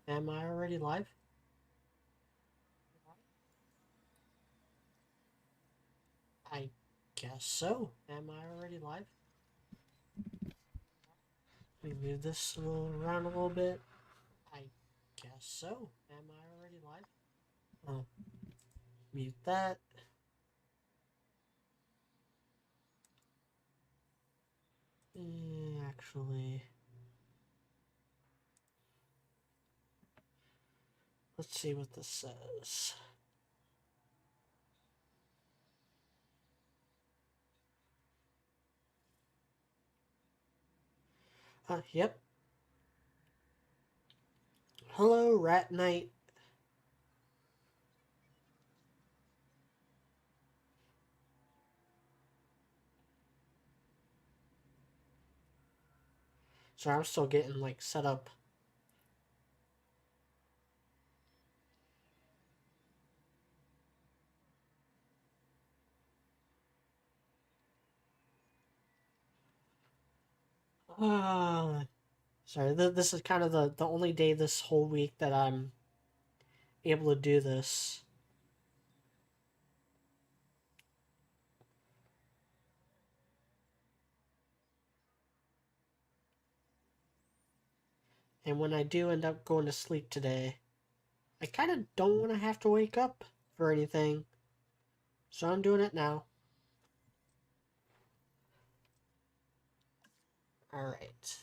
Am I already live? I guess so. Am I already live? Let me move this around a little bit. I guess so. Am I already live? Oh, mute that. Actually, let's see what this says. Yep. Hello, Rat Knight. So I'm still getting like set up. Sorry, this is kind of the only day this whole week that I'm able to do this. And when I do end up going to sleep today, I kind of don't want to have to wake up for anything. So I'm doing it now. Alright.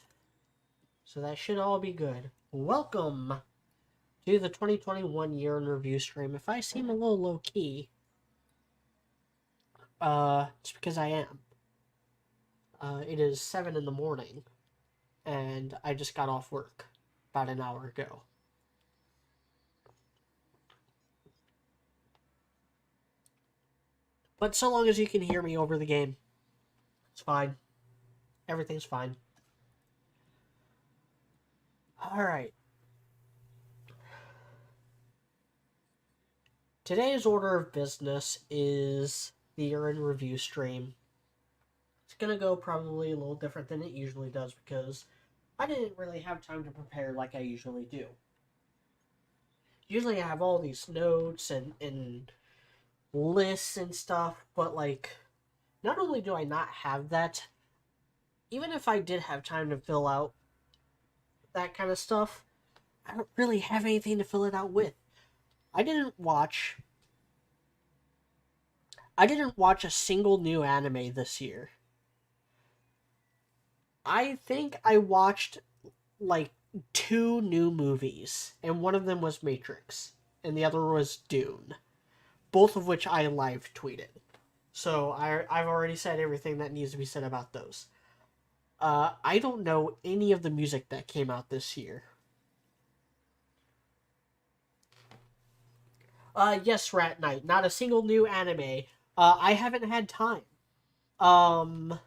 So that should all be good. Welcome to the 2021 year in review stream. If I seem a little low key, it's because I am. It is 7 in the morning, and I just got off work about an hour ago. But so long as you can hear me over the game, it's fine. Everything's fine. Alright. Today's order of business is the year in review stream. It's gonna go probably a little different than it usually does because I didn't really have time to prepare like I usually do. Usually I have all these notes and lists and stuff, but like, not only do I not have that, even if I did have time to fill out that kind of stuff, I don't really have anything to fill it out with. I didn't watch a single new anime this year. I think I watched like 2 new movies, and one of them was Matrix, and the other was Dune, both of which I live tweeted. So I've already said everything that needs to be said about those. I don't know any of the music that came out this year. Yes, Rat Knight. Not a single new anime. I haven't had time. Um,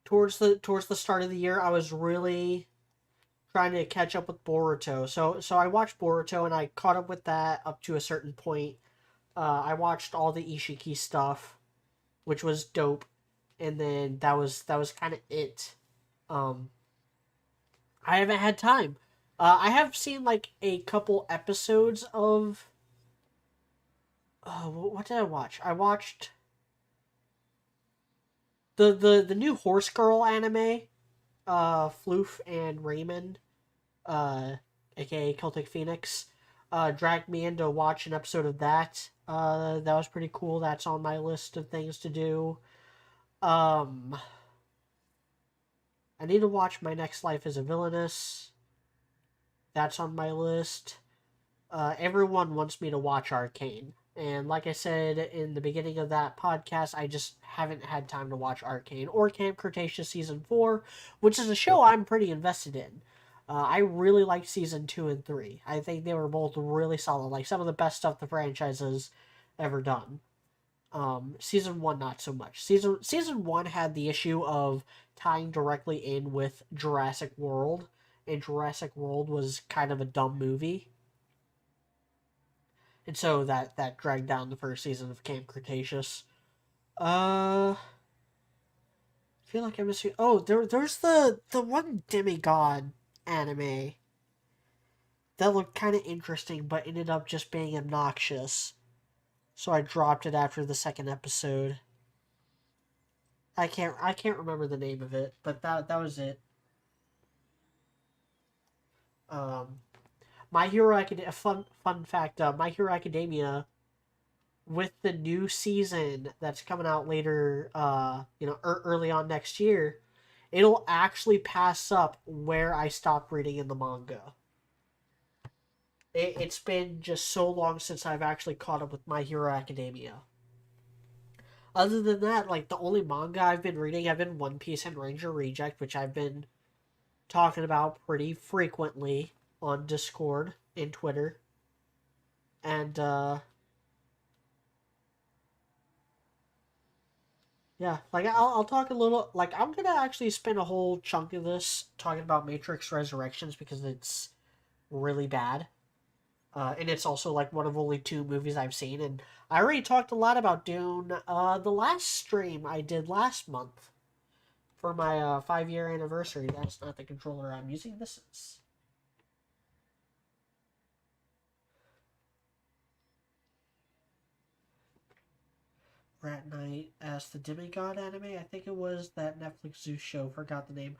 towards the start of the year, I was really trying to catch up with Boruto. So I watched Boruto and I caught up with that up to a certain point. I watched all the Ishiki stuff, which was dope, and then that was kind of it. Um, I haven't had time. I have seen like a couple episodes of. What did I watch? I watched the new Horse Girl anime, Floof and Raymond, uh, aka Celtic Phoenix, dragged me in to watch an episode of that. That was pretty cool. That's on my list of things to do. Um, I need to watch My Next Life as a Villainess. That's on my list. Everyone wants me to watch Arcane. And like I said in the beginning of that podcast, I just haven't had time to watch Arcane or Camp Cretaceous Season 4, which is a show I'm pretty invested in. I really liked Season 2 and 3. I think they were both really solid, like some of the best stuff the franchise has ever done. Season 1, not so much. Season 1 had the issue of tying directly in with Jurassic World, and Jurassic World was kind of a dumb movie. And so that dragged down the first season of Camp Cretaceous. I feel like I'm missing. Oh, there's the one demigod anime. that looked kind of interesting, but ended up just being obnoxious. So I dropped it after the second episode. I can't remember the name of it, but that was it. Um, My Hero Academia. Fun fact. My Hero Academia, with the new season that's coming out later, early on next year, it'll actually pass up where I stopped reading in the manga. It's been just so long since I've actually caught up with My Hero Academia. Other than that, like, the only manga I've been reading have been One Piece and Ranger Reject, which I've been talking about pretty frequently on Discord and Twitter. And, yeah, like, I'll talk a little, like, I'm gonna actually spend a whole chunk of this talking about Matrix Resurrections because it's really bad. And it's also, like, one of only 2 movies I've seen, and I already talked a lot about Dune, the last stream I did last month for my 5-year anniversary. That's not the controller I'm using. This is. Rat Knight as the Demigod anime. I think it was that Netflix Zeus show. Forgot the name.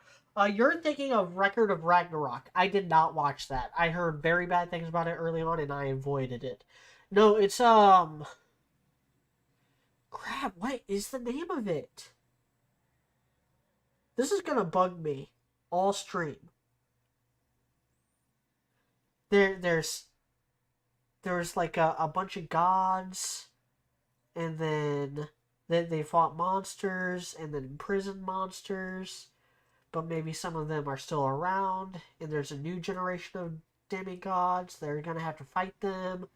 You're thinking of Record of Ragnarok. I did not watch that. I heard very bad things about it early on, and I avoided it. No, it's crap. What is the name of it? This is gonna bug me all stream. There's like a bunch of gods, and then they fought monsters and then imprisoned monsters, but maybe some of them are still around, and there's a new generation of demigods. They're gonna have to fight them,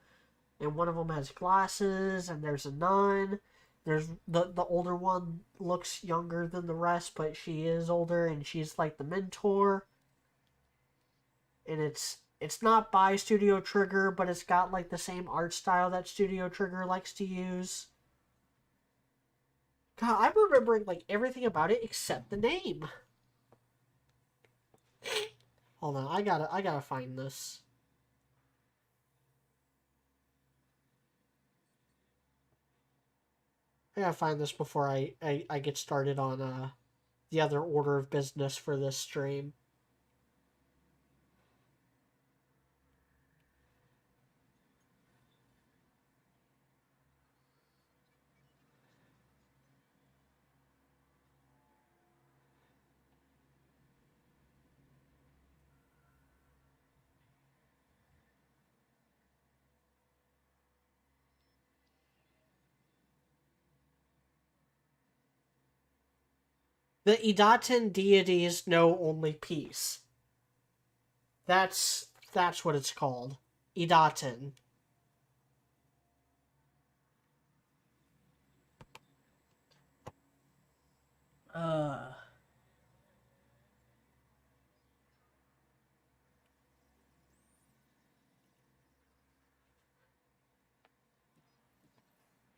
and one of them has glasses, and there's a nun. There's the older one looks younger than the rest, but she is older, and she's like the mentor. And it's not by Studio Trigger, but it's got like the same art style that Studio Trigger likes to use. God, I'm remembering like everything about it except the name. Hold on, I gotta find this. I gotta find this before I get started on the other order of business for this stream. The Idatan deities know only peace. That's what it's called. Idatan. Uh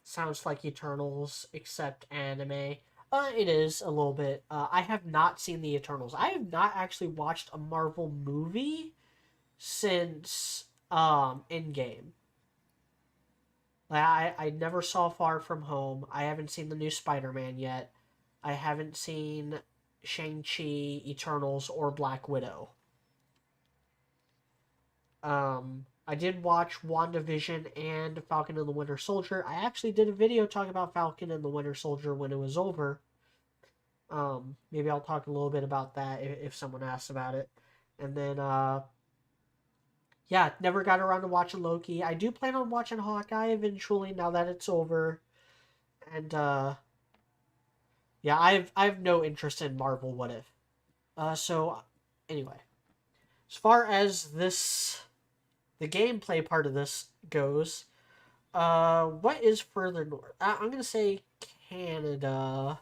Sounds like Eternals, except anime. It is a little bit. I have not seen the Eternals. I have not actually watched a Marvel movie since Endgame. Like, I never saw Far From Home. I haven't seen the new Spider-Man yet. I haven't seen Shang-Chi, Eternals, or Black Widow. I did watch WandaVision and Falcon and the Winter Soldier. I actually did a video talking about Falcon and the Winter Soldier when it was over. Maybe I'll talk a little bit about that if someone asks about it. And then, yeah, never got around to watching Loki. I do plan on watching Hawkeye eventually now that it's over. And, yeah, I have no interest in Marvel What If. So, anyway. As far as the gameplay part of this goes, what is further north? I'm gonna say Canada,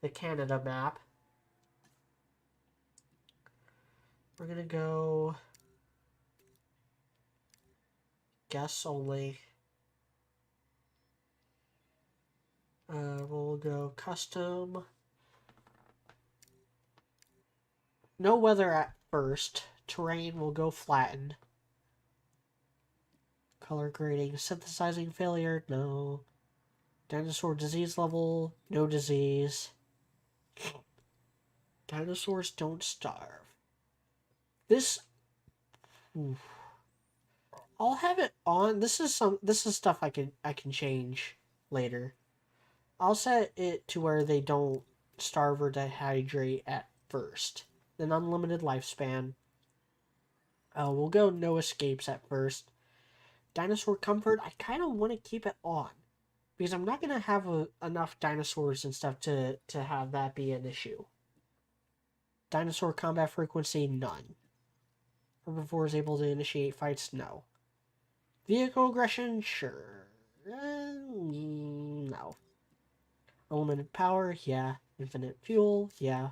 the Canada map. We're gonna go guess only. We'll go custom. No weather at first. Terrain will go flattened. Color grading. Synthesizing failure? No. Dinosaur disease level? No disease. Dinosaurs don't starve. This... Oof. I'll have it on. This is stuff I can change later. I'll set it to where they don't starve or dehydrate at first. Then unlimited lifespan. We'll go no escapes at first. Dinosaur comfort, I kind of want to keep it on. Because I'm not going to have enough dinosaurs and stuff to have that be an issue. Dinosaur combat frequency, none. Herbivores able to initiate fights, no. Vehicle aggression, sure. No. Unlimited power, yeah. Infinite fuel, yeah.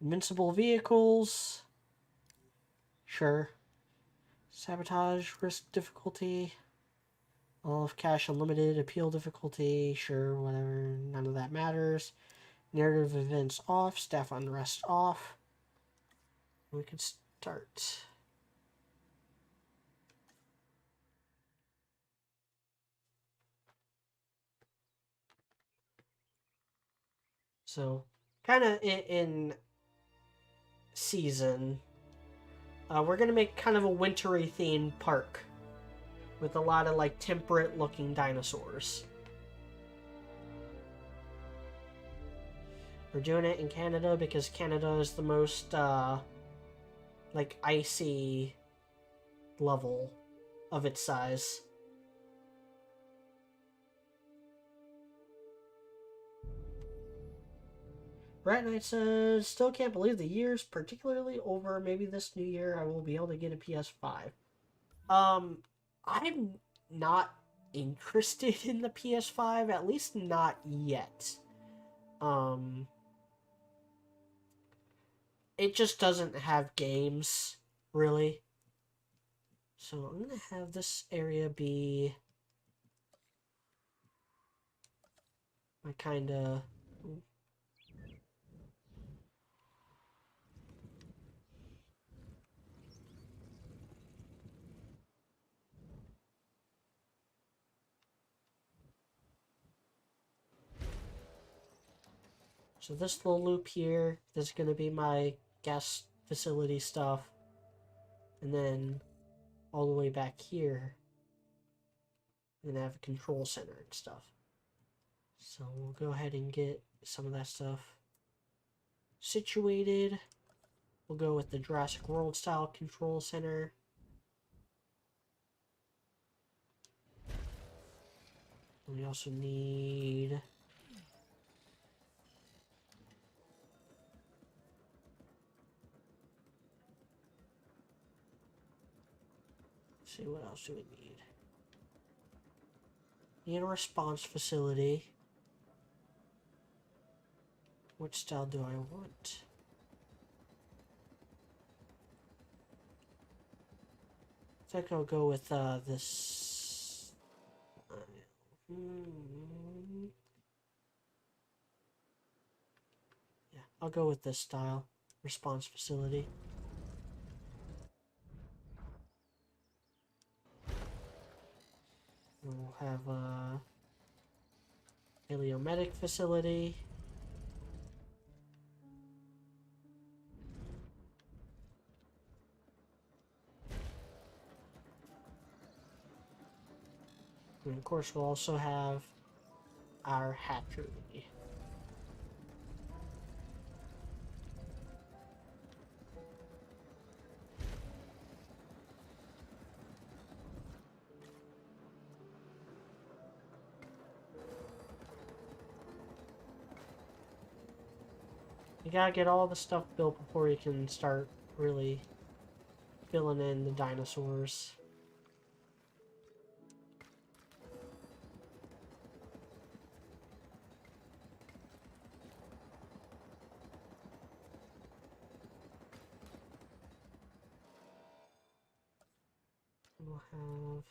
Invincible vehicles, sure. Sabotage, risk difficulty. All of cash unlimited, appeal difficulty, sure, whatever. None of that matters. Narrative events off, staff unrest off. We can start. So, kind of in season, we're going to make kind of a wintry themed park with a lot of like temperate looking dinosaurs. We're doing it in Canada because Canada is the most like icy level of its size. Rat Knight says, still can't believe the year's particularly over. Maybe this new year I will be able to get a PS5. I'm not interested in the PS5, at least not yet. It just doesn't have games, really. So I'm gonna have this area be my kinda... So this little loop here is going to be my gas facility stuff. And then all the way back here, I'm going to have a control center and stuff. So we'll go ahead and get some of that stuff situated. We'll go with the Jurassic World style control center. And we also need... see, what else do we need? Need a response facility. Which style do I want? I think I'll go with this. Yeah, I'll go with this style. Response facility. We'll have a Paleomedic facility. And of course we'll also have our hatchery. You gotta get all the stuff built before you can start really filling in the dinosaurs. We'll have...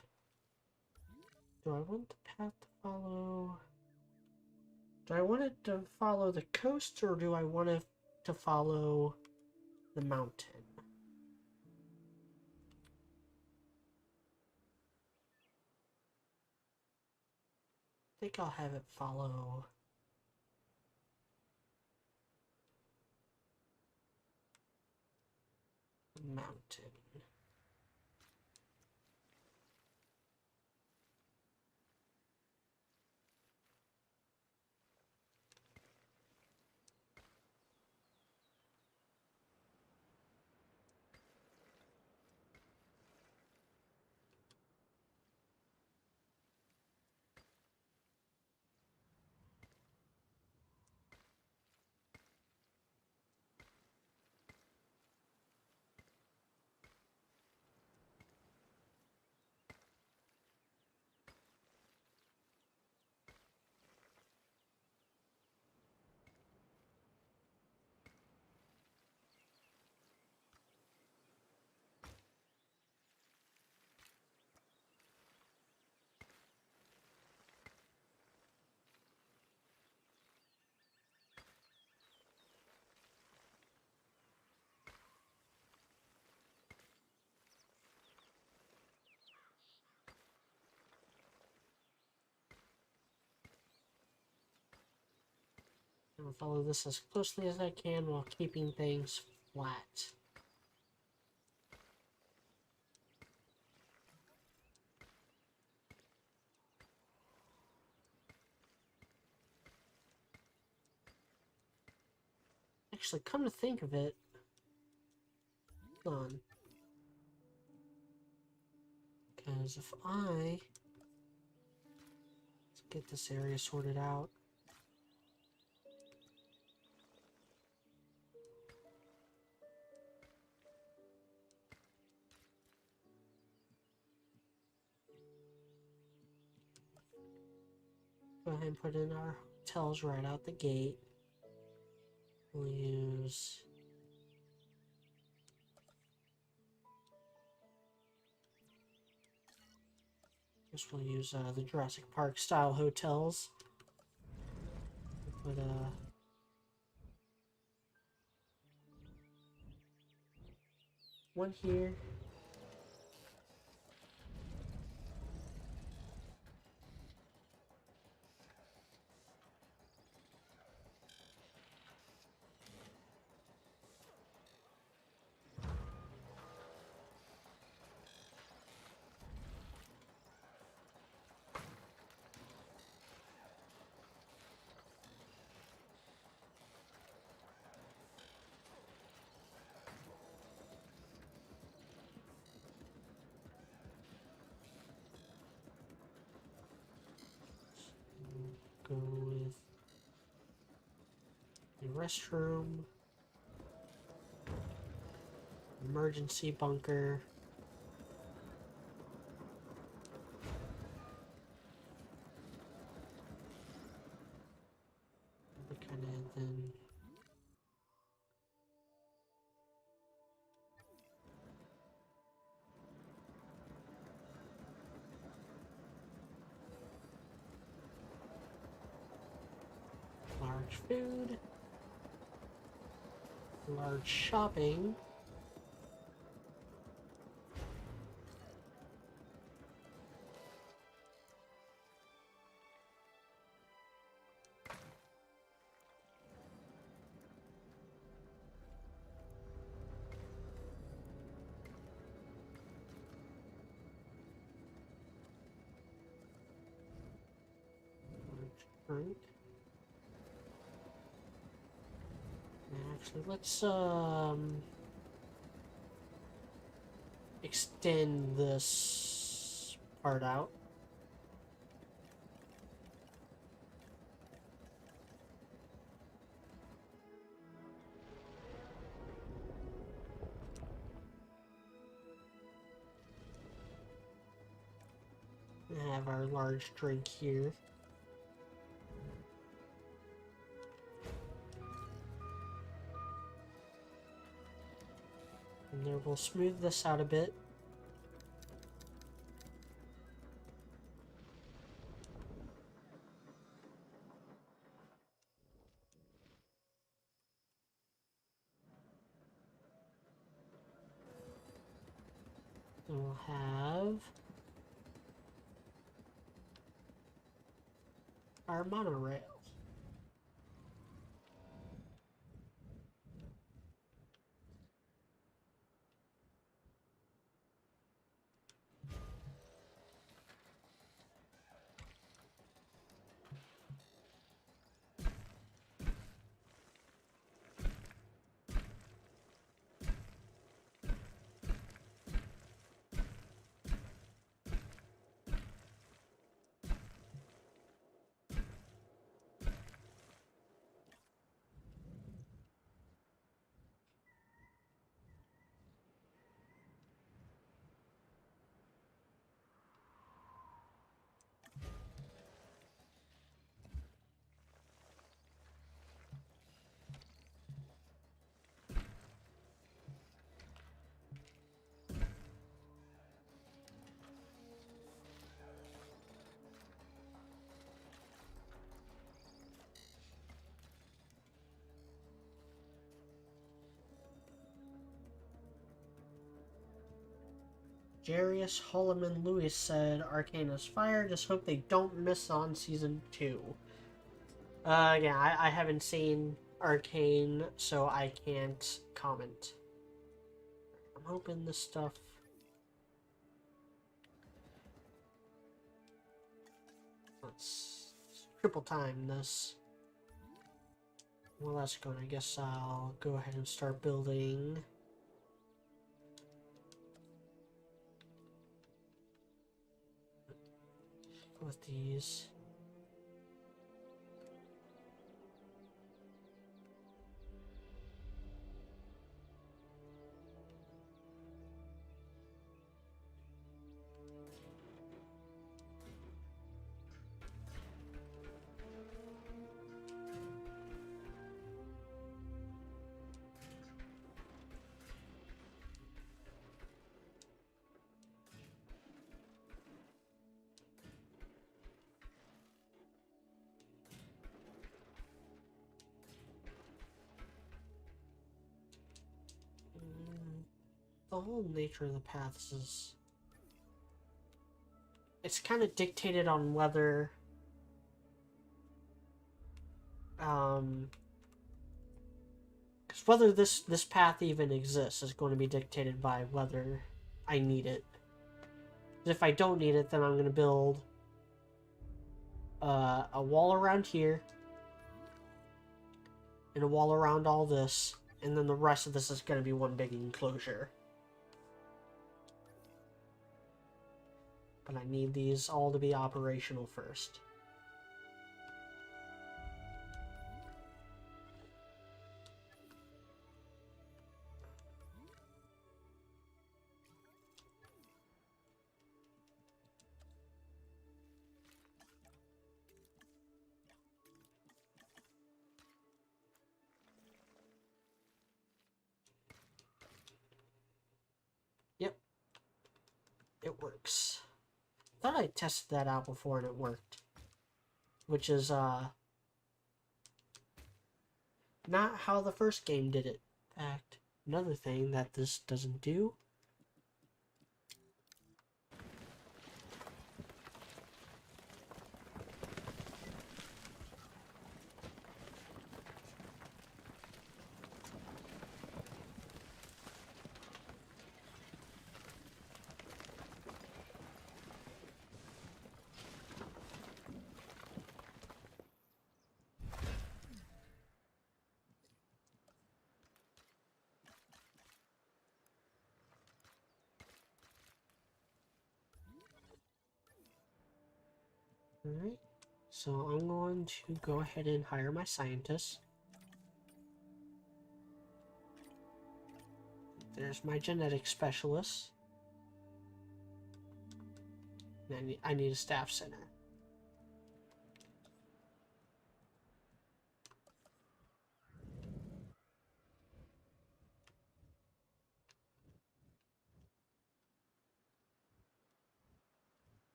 do I want the path to follow... do I want it to follow the coast, or do I want it to follow the mountain? think I'll have it follow the mountain. I'll follow this as closely as I can while keeping things flat. Actually, come to think of it, hold on. Because if let's get this area sorted out. Go ahead and put in our hotels right out the gate. We'll use the Jurassic Park style hotels. We'll put one here. Go with the restroom, emergency bunker, kind of then large food, large shopping, large drink. Actually, let's extend this part out. We have our large drink here. And there, we'll smooth this out a bit. And we'll have our monorail. Jarius Holloman Lewis said, Arcane is fire, just hope they don't miss on season 2. Yeah, I haven't seen Arcane, so I can't comment. I'm hoping this stuff... Let's triple time this. Well, that's good. I guess I'll go ahead and start building... with these. The whole nature of the paths is... It's kind of dictated on whether... Because whether this path even exists is going to be dictated by whether I need it. If I don't need it, then I'm going to build a wall around here, and a wall around all this, and then the rest of this is going to be one big enclosure. But I need these all to be operational first. Yep. It works. I thought I tested that out before and it worked. Which is, not how the first game did it. In fact, another thing that this doesn't do. Alright, so I'm going to go ahead and hire my scientists. There's my genetic specialist. And I need a staff center.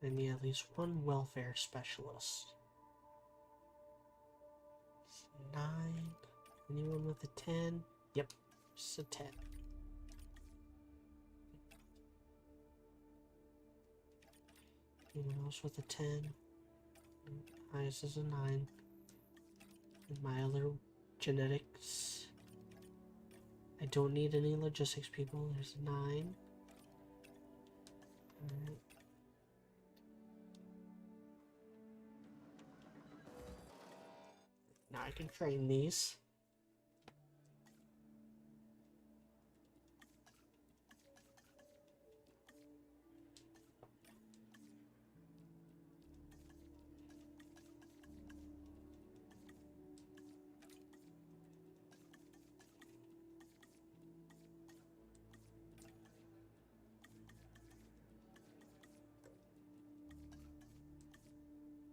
I need at least one welfare specialist. 9. Anyone with a 10? Yep, just a 10. Anyone else with a 10? Highest is a 9. And my other genetics. I don't need any logistics people. There's a 9. Alright. Now I can train these.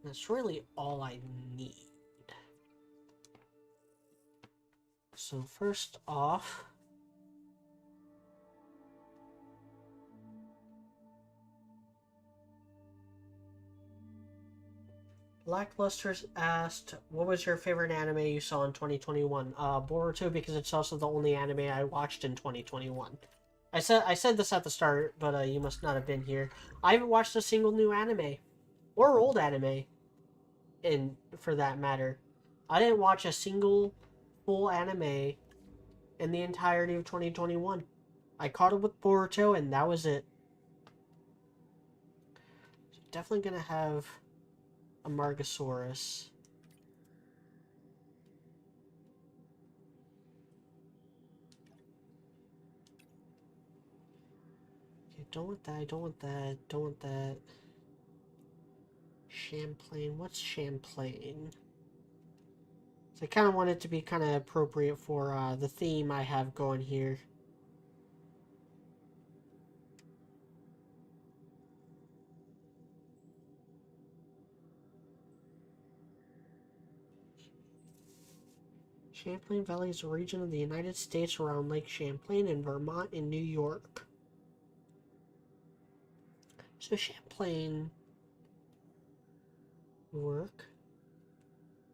That's really all I need. So first off, Lackluster's asked, what was your favorite anime you saw in 2021? Boruto, because it's also the only anime I watched in 2021. I said this at the start, but you must not have been here. I haven't watched a single new anime. Or old anime. For that matter. I didn't watch a single full anime in the entirety of 2021. I caught up with Boruto, and that was it. So definitely gonna have Amargasaurus. Okay, don't want that, don't want that, don't want that. Champlain, what's Champlain? So I kind of want it to be kind of appropriate for the theme I have going here. Champlain Valley is a region of the United States around Lake Champlain in Vermont and New York. So Champlain work.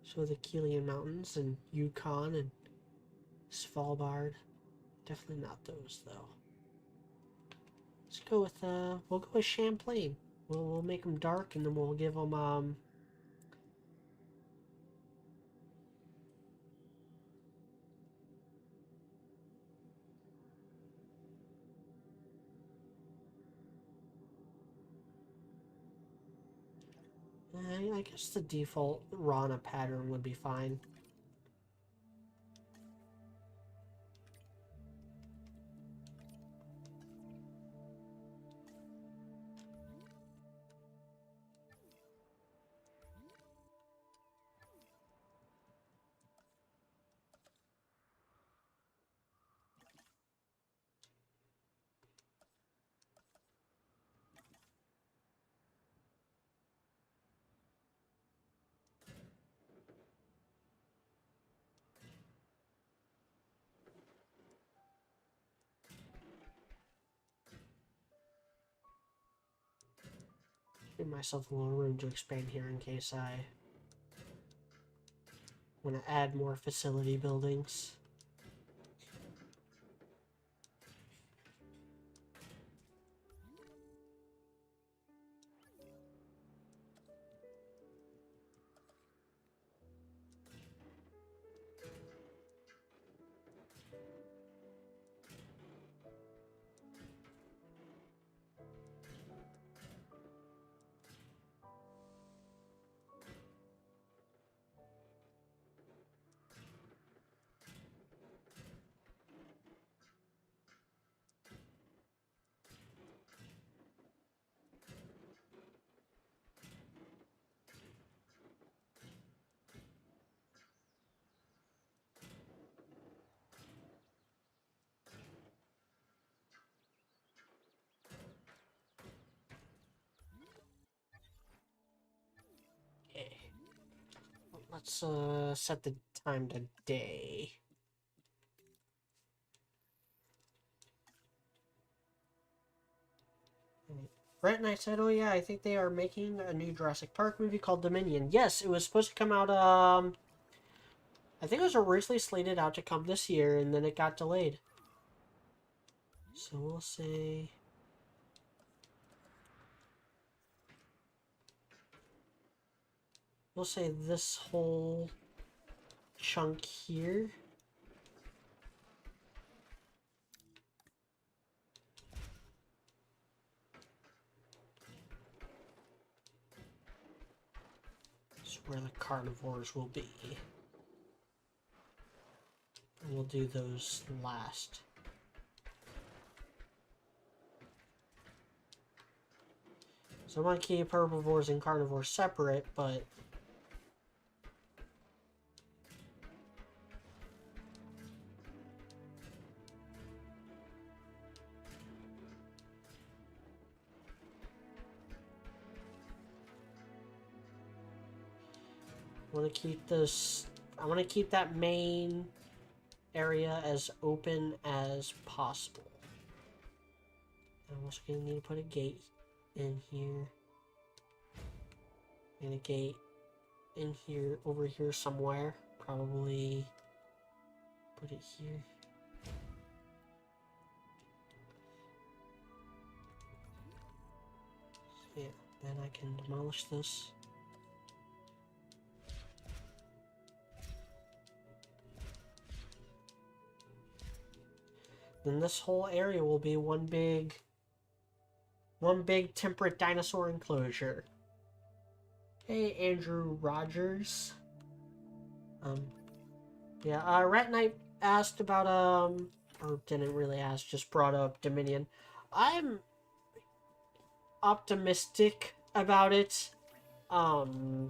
So the Kilian Mountains and Yukon and Svalbard. Definitely not those though. Let's go with we'll go with Champlain. We'll make them dark and then we'll give them I guess the default Rana pattern would be fine. Give myself a little room to expand here in case I want to add more facility buildings. Let's set the time to day. Brett and I said, oh yeah, I think they are making a new Jurassic Park movie called Dominion. Yes, it was supposed to come out, I think it was originally slated out to come this year, and then it got delayed. So we'll say... We'll say this whole chunk here. Is where the carnivores will be. And we'll do those last. So I want to keep herbivores and carnivores separate, but I want to keep this. I want to keep that main area as open as possible. I'm also going to need to put a gate in here. And a gate in here, over here somewhere. Probably put it here. Yeah, then I can demolish this. Then this whole area will be one big temperate dinosaur enclosure. Hey, Andrew Rogers. Yeah, Rat Knight asked about, or didn't really ask, just brought up Dominion. I'm optimistic about it. I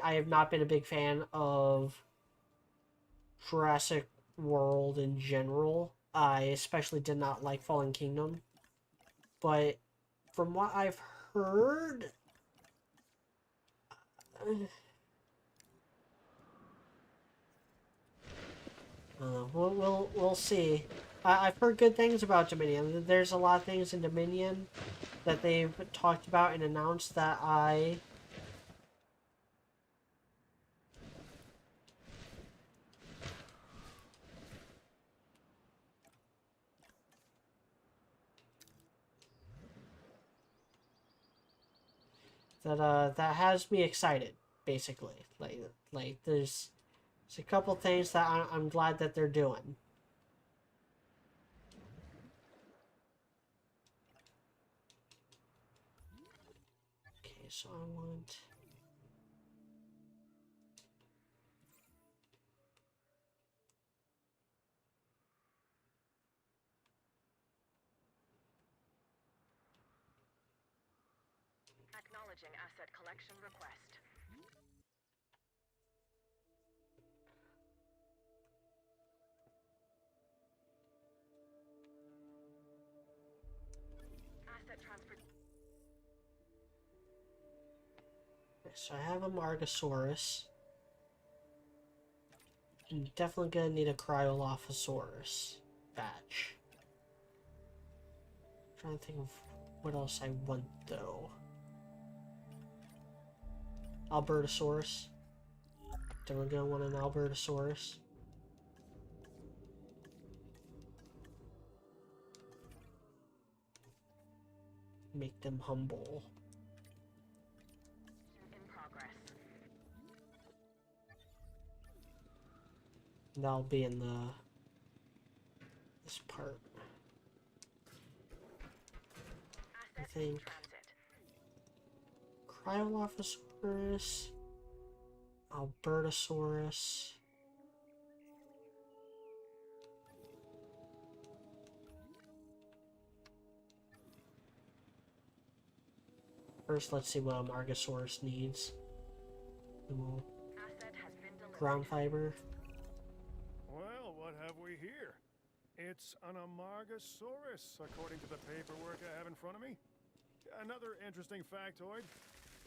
have not been a big fan of Jurassic World in general. I especially did not like Fallen Kingdom. But from what I've heard, we'll see. I've heard good things about Dominion. There's a lot of things in Dominion that they've talked about and announced that that has me excited, basically. Like there's a couple things that I'm glad that they're doing. Okay, so I want... Acknowledging asset collection request. Asset transfer. So I have a Amargasaurus. I'm definitely gonna need a Cryolophosaurus batch. I'm trying to think of what else I want though. Albertasaurus. Definitely gonna want an Albertasaurus. Make them humble. In progress. That'll be in this part. I think Cryolophosaurus, Albertasaurus. First, let's see what Amargasaurus needs. Ground fiber. Well, what have we here? It's an Amargasaurus, according to the paperwork I have in front of me. Another interesting factoid.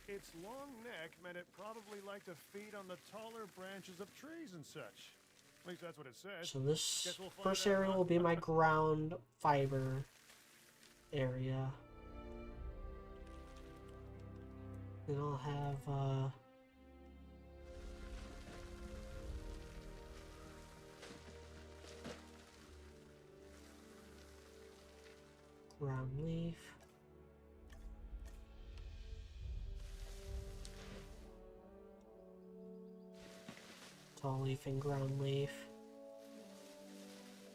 Its long neck meant it probably liked to feed on the taller branches of trees and such. At least that's what it says. So this first area will be my ground fiber area. Then I'll have, ground leaf. Tall leaf and ground leaf.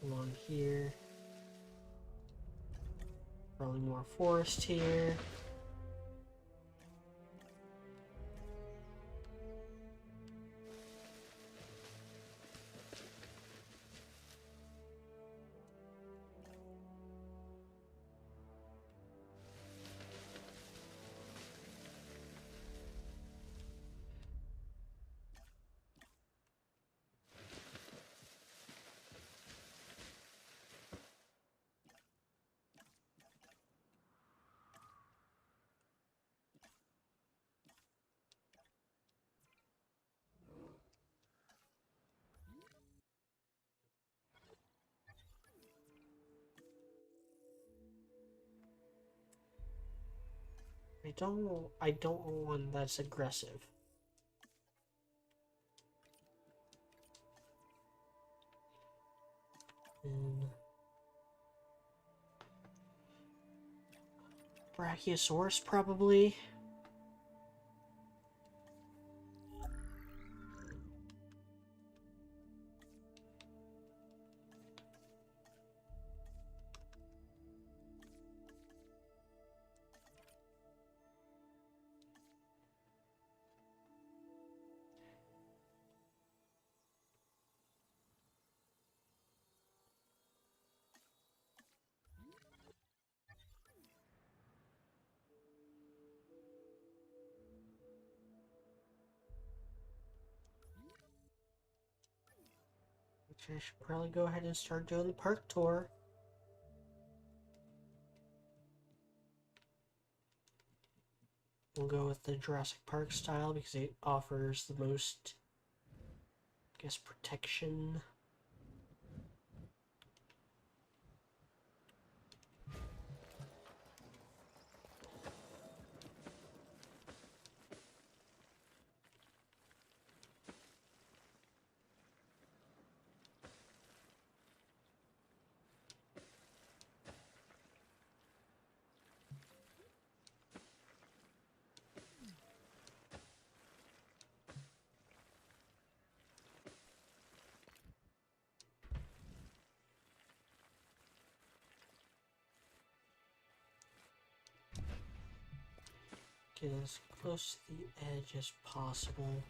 Along here. Probably more forest here. I don't want one that's aggressive. And Brachiosaurus probably. Which I should probably go ahead and start doing the park tour. We'll go with the Jurassic Park style because it offers the most, I guess, protection. Get as close to the edge as possible.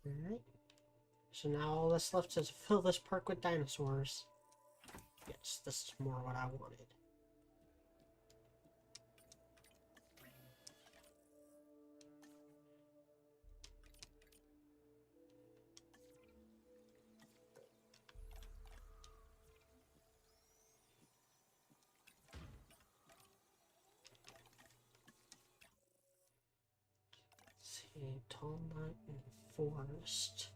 Alright. So now all that's left is fill this park with dinosaurs. Yes, this is more what I wanted. Let's see, tall nut and forest.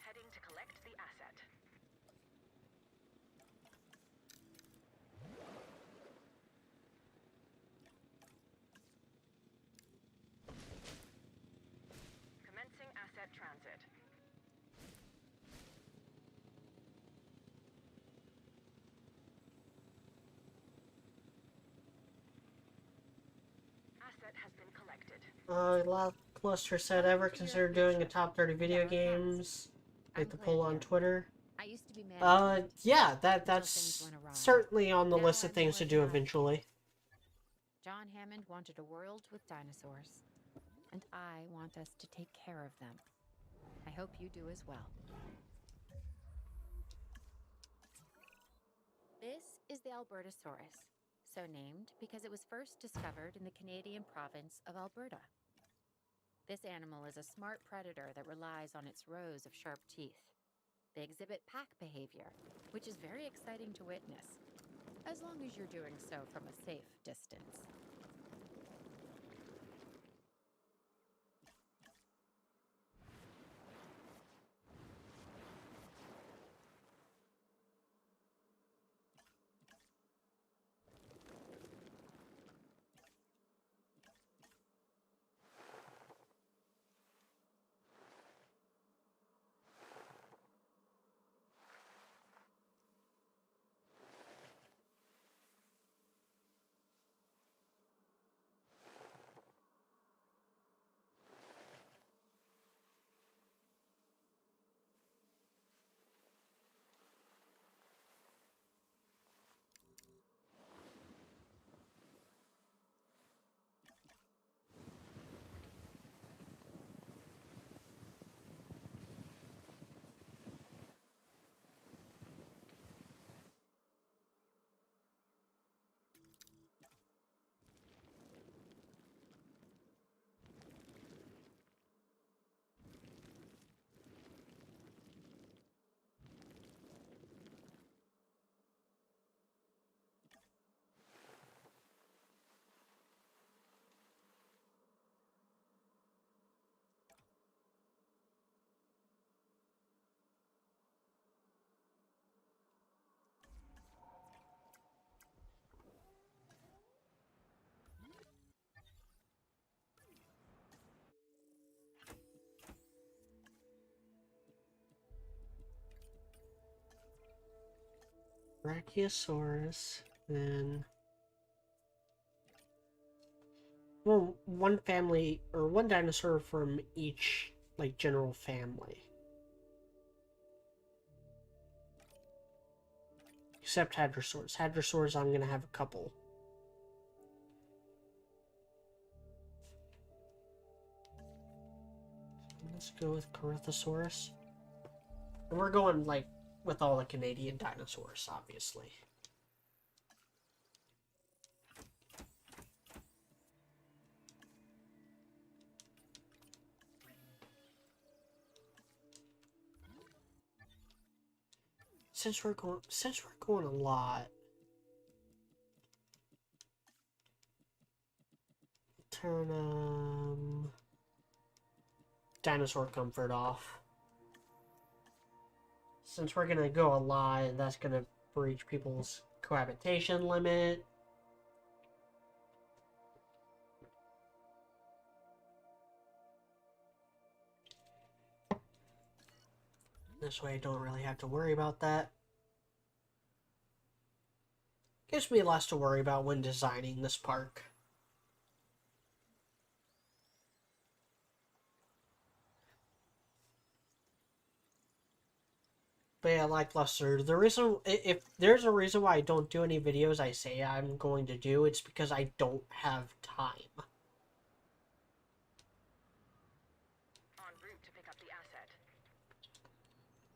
Heading to collect the asset. Commencing asset transit. Asset has been collected. Lackluster said, ever consider doing a top 30 video games? Like the poll on Twitter? I used to be manager. Yeah, things that's went awry. certainly on the Now list of I'm things to more do time. eventually. John Hammond wanted a world with dinosaurs, and I want us to take care of them. I hope you do as well. This is the Albertasaurus, so named because it was first discovered in the Canadian province of Alberta. This animal is a smart predator that relies on its rows of sharp teeth. They exhibit pack behavior, which is very exciting to witness, as long as you're doing so from a safe distance. Brachiosaurus, then... Well, one family, or one dinosaur from each, like, general family. Except Hadrosaurus. Hadrosaurus, I'm gonna have a couple. Let's go with Cryolophosaurus. And we're going, like, with all the Canadian dinosaurs, obviously. Since we're going a lot, turn dinosaur comfort off. Since we're gonna go a lot, that's gonna breach people's cohabitation limit. This way I don't really have to worry about that. Gives me less to worry about when designing this park. But yeah, like Lester, the reason, if there's a reason why I don't do any videos I say I'm going to do, it's because I don't have time. En route to pick up the asset.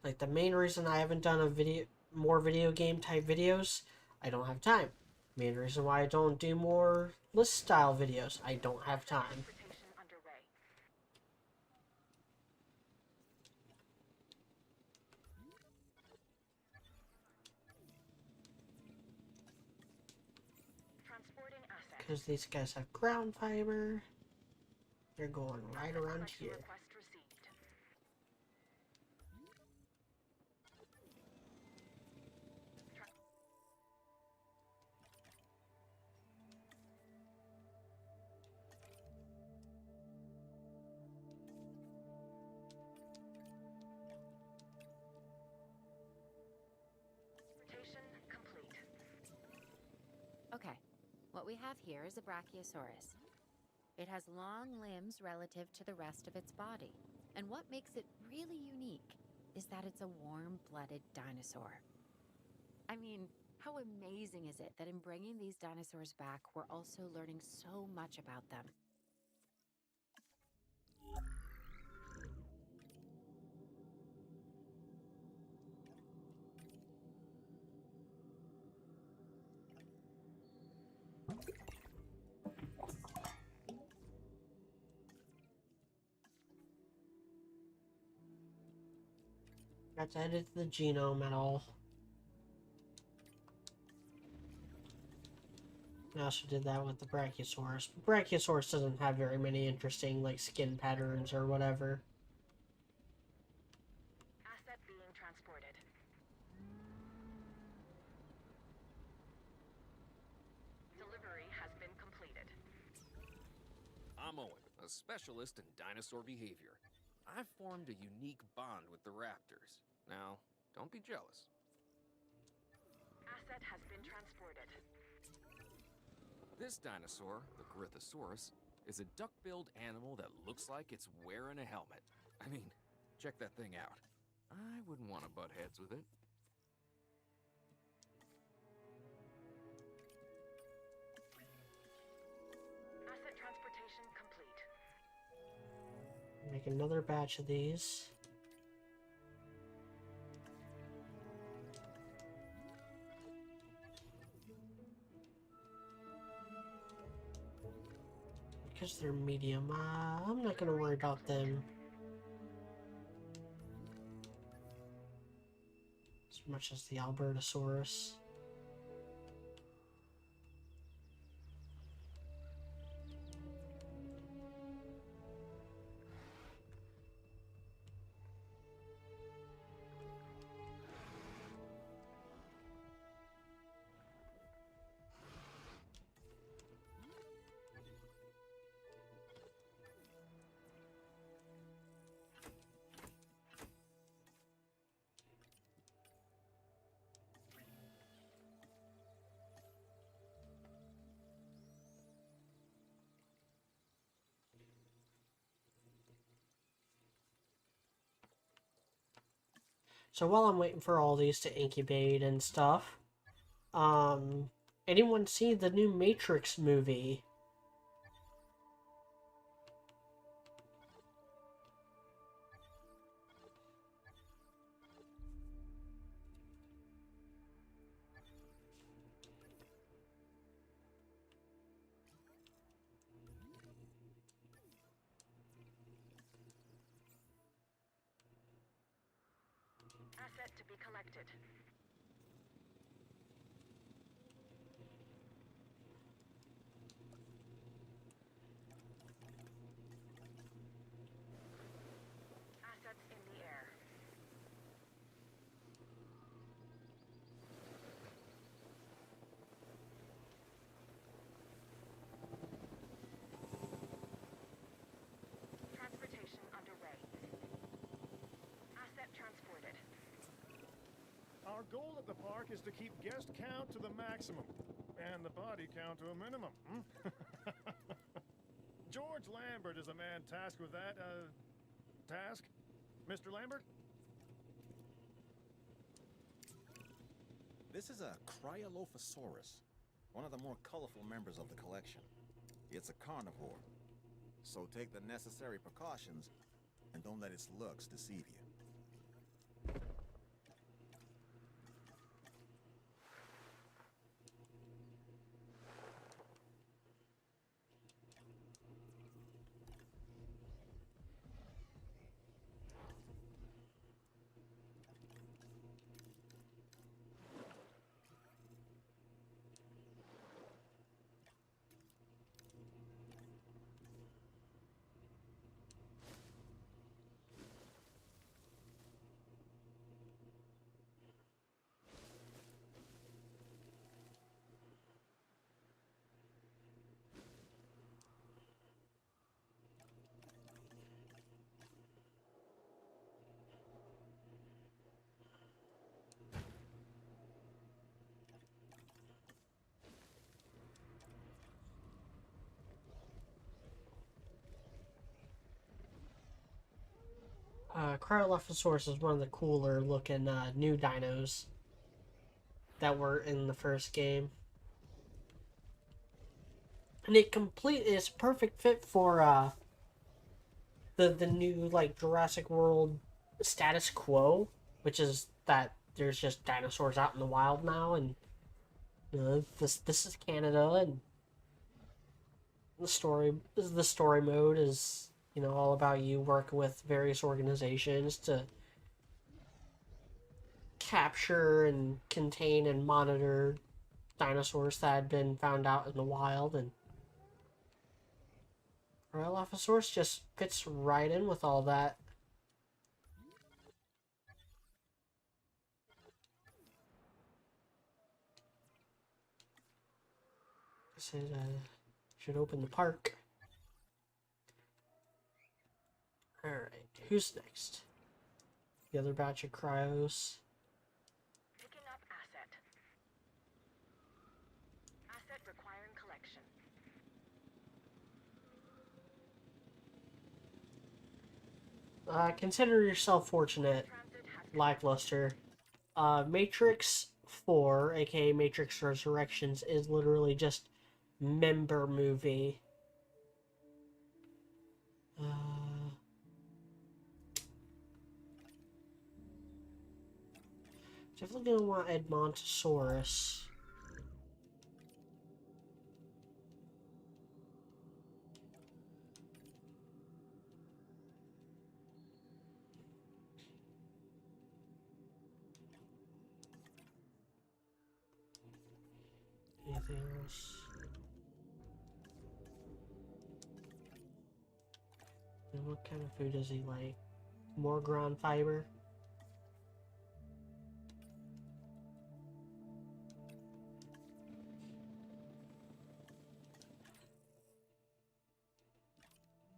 Like, the main reason I haven't done more video game type videos, I don't have time. Main reason why I don't do more list style videos, I don't have time. Transportation underway. Transporting asset. Because these guys have ground fiber. They're going right around Connection here. request received. Transportation complete. Okay, what we have here is a Brachiosaurus. It has long limbs relative to the rest of its body. And what makes it really unique is that it's a warm-blooded dinosaur. I mean, how amazing is it that in bringing these dinosaurs back, we're also learning so much about them? Got to edit the genome at all. I also did that with the Brachiosaurus. Brachiosaurus doesn't have very many interesting, like, skin patterns or whatever. Asset being transported. Delivery has been completed. I'm Owen, a specialist in dinosaur behavior. I've formed a unique bond with the raptors. Now, don't be jealous. Asset has been transported. This dinosaur, the Cryolophosaurus, is a duck-billed animal that looks like it's wearing a helmet. I mean, check that thing out. I wouldn't want to butt heads with it. Asset transportation complete. Make another batch of these. Because they're medium, I'm not going to worry about them as much as the Albertasaurus. So while I'm waiting for all these to incubate and stuff, anyone see the new Matrix movie? Asset to be collected. Assets in the air. Transportation underway. Asset transported. Our goal at the park is to keep guest count to the maximum and the body count to a minimum. George Lambert is the man tasked with that, task? Mr. Lambert? This is a Cryolophosaurus, one of the more colorful members of the collection. It's a carnivore, so take the necessary precautions and don't let its looks deceive you. Cryolophosaurus is one of the cooler looking new dinos that were in the first game. And it's a perfect fit for the new like Jurassic World status quo, which is that there's just dinosaurs out in the wild now, and this is Canada, and the story mode is all about you working with various organizations to capture and contain and monitor dinosaurs that had been found out in the wild, and Cryolophosaurus just fits right in with all that. I said should open the park. Alright, who's next? The other batch of cryos. Picking up asset. Asset requiring collection. Consider yourself fortunate, Transit has lackluster. Matrix 4, aka Matrix Resurrections, is literally just member movie. Definitely gonna want Albertasaurus. Anything else? And what kind of food does he like? More ground fiber?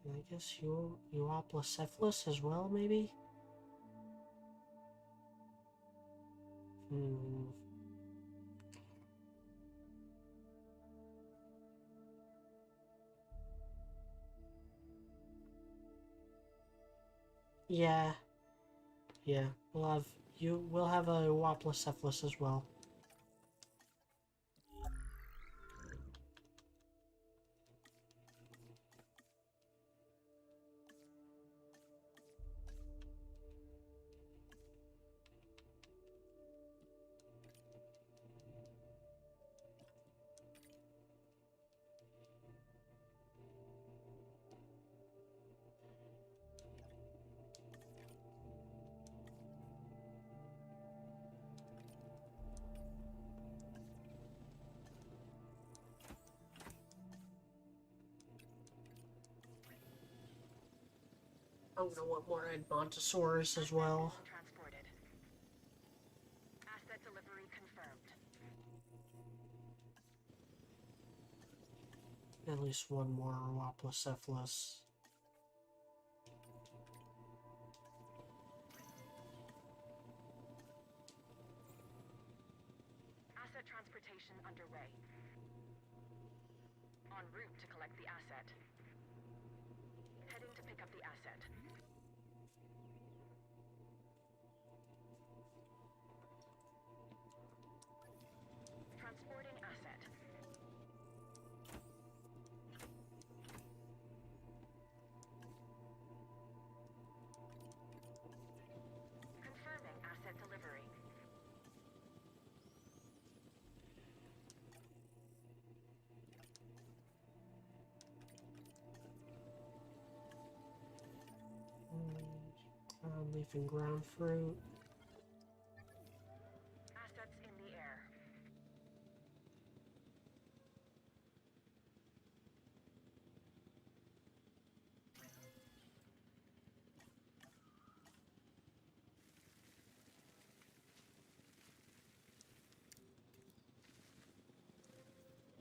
And I guess Euoplocephalus as well, maybe? Yeah. Yeah, we'll have You will have a Waplocephalus as well. I'm gonna want more Albertasaurus as well. Transported. Asset delivery confirmed. At least one more Waplocephalus. Asset transportation underway. En route to collect the asset. Heading to pick up the asset. Transporting asset. Confirming asset delivery. Ground leaf and ground fruit. Assets in the air.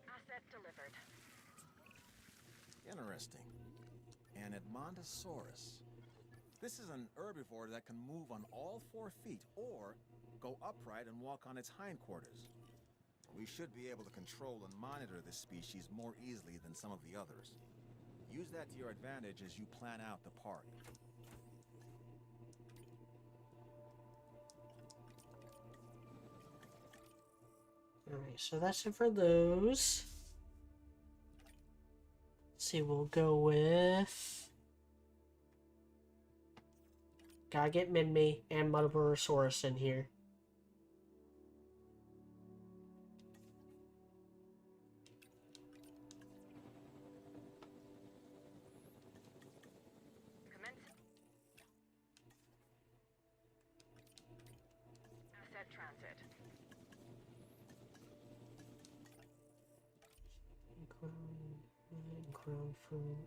Asset delivered. Interesting. An Amargasaurus. This is an herbivore that can move on all 4 feet or go upright and walk on its hindquarters. We should be able to control and monitor this species more easily than some of the others. Use that to your advantage as you plan out the park. Alright, so that's it for those. Let's see, we'll go with... Gotta get Minmi and Albertasaurus in here. Commence. Asset transit. Ground fruit.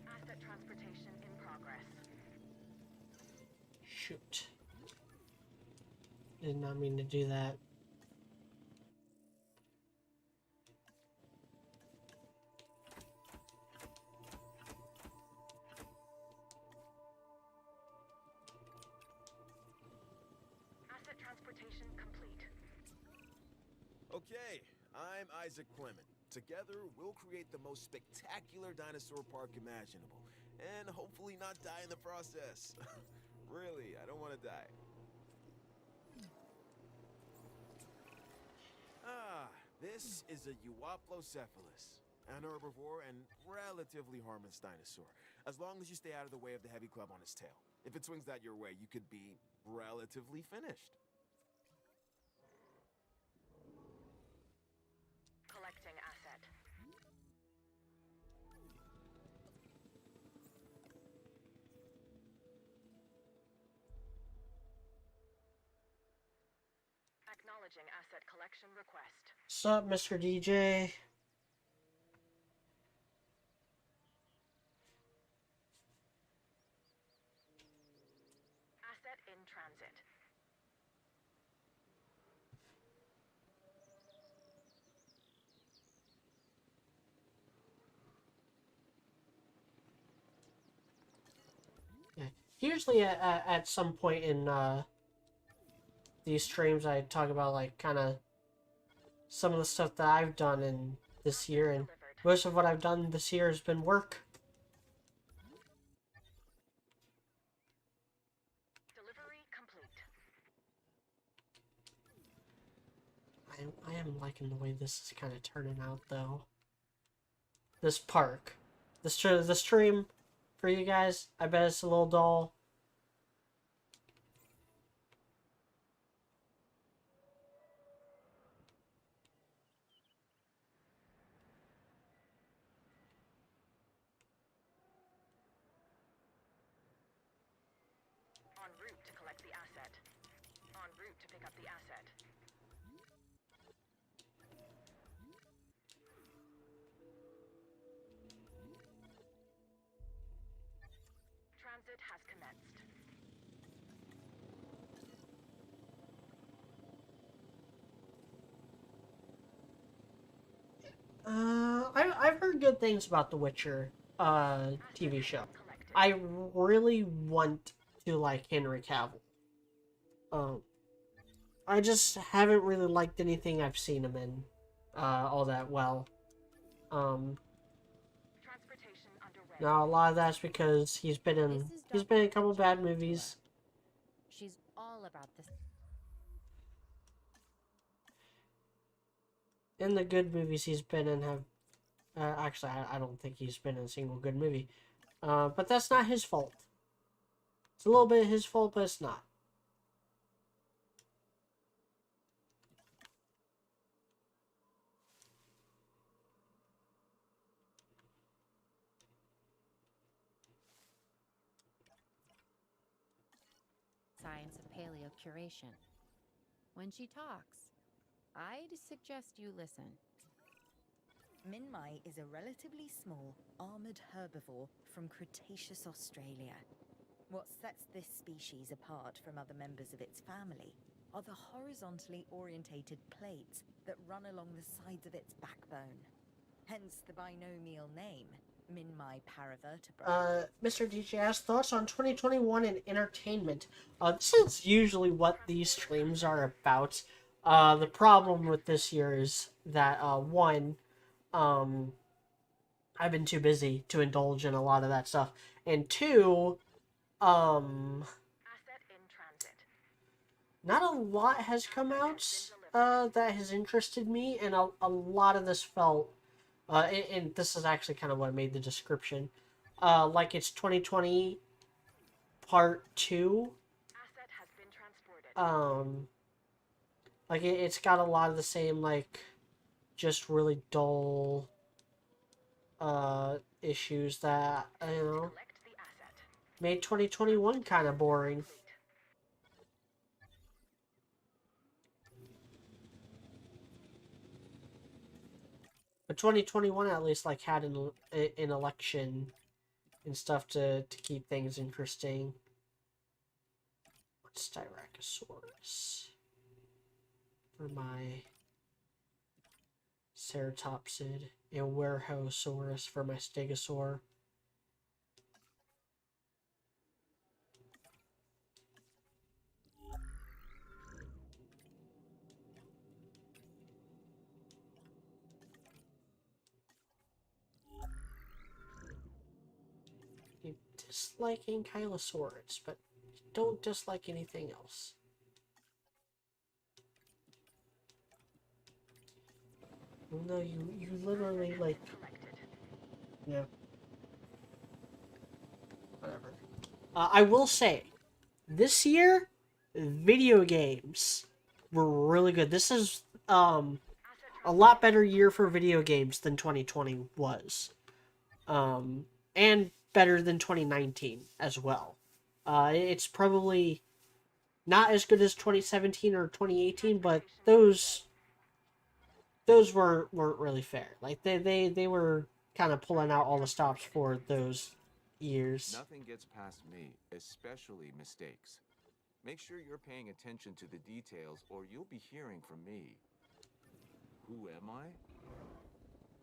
Asset transportation in progress. Shoot. Did not mean to do that. Asset transportation complete. Okay, I'm Isaac Clement. Together, we'll create the most spectacular dinosaur park imaginable. And hopefully not die in the process. Really, I don't want to die. This is a Waplocephalus, an herbivore and relatively harmless dinosaur, as long as you stay out of the way of the heavy club on its tail. If it swings that your way, you could be relatively finished. Collecting asset. Acknowledging asset collection request. Sup, Mr. DJ? Asset in transit. Yeah. Usually at some point in these streams I talk about like kind of some of the stuff that I've done in this year, and most of what I've done this year has been work. Delivery complete. I am liking the way this is kind of turning out though. This park. The stream for you guys, I bet it's a little dull. En route to collect the asset. En route to pick up the asset. Transit has commenced. I've heard good things about The Witcher TV show. I really want to like Henry Cavill. I just haven't really liked anything I've seen him in all that well. Transportation underway. Now a lot of that's because he's been in a couple bad movies. She's all about this. In the good movies he's been in have actually I don't think he's been in a single good movie. But that's not his fault. It's a little bit his fault, but it's not. Science of paleo curation. When she talks, I'd suggest you listen. Minmai is a relatively small, armored herbivore from Cretaceous Australia. What sets this species apart from other members of its family are the horizontally orientated plates that run along the sides of its backbone. Hence the binomial name, Minmai paravertebra. Mr. DJ has thoughts on 2021 and entertainment. This is usually what these streams are about. The problem with this year is that, one, I've been too busy to indulge in a lot of that stuff. And two, Asset in transit. not a lot has come out that has interested me, and a lot of this felt, and this is actually kind of what made the description, like it's 2020 part 2. Asset has been transported. Like it's got a lot of the same, like, just really dull issues that, you know, Collect the asset. made 2021 kind of boring. But 2021 at least like had an election and stuff to keep things interesting. What's Styracosaurus? For my Ceratopsid. And Werhosaurus for my Stegosaur. You dislike Ankylosaurus, but don't dislike anything else. No, you literally, like, yeah. Whatever. I will say, this year, video games were really good. This is, a lot better year for video games than 2020 was. And better than 2019 as well. It's probably Not as good as 2017 or 2018, but those weren't really fair. Like they were kind of pulling out all the stops for those years. Nothing gets past me, especially mistakes. Make sure you're paying attention to the details or you'll be hearing from me. Who am I?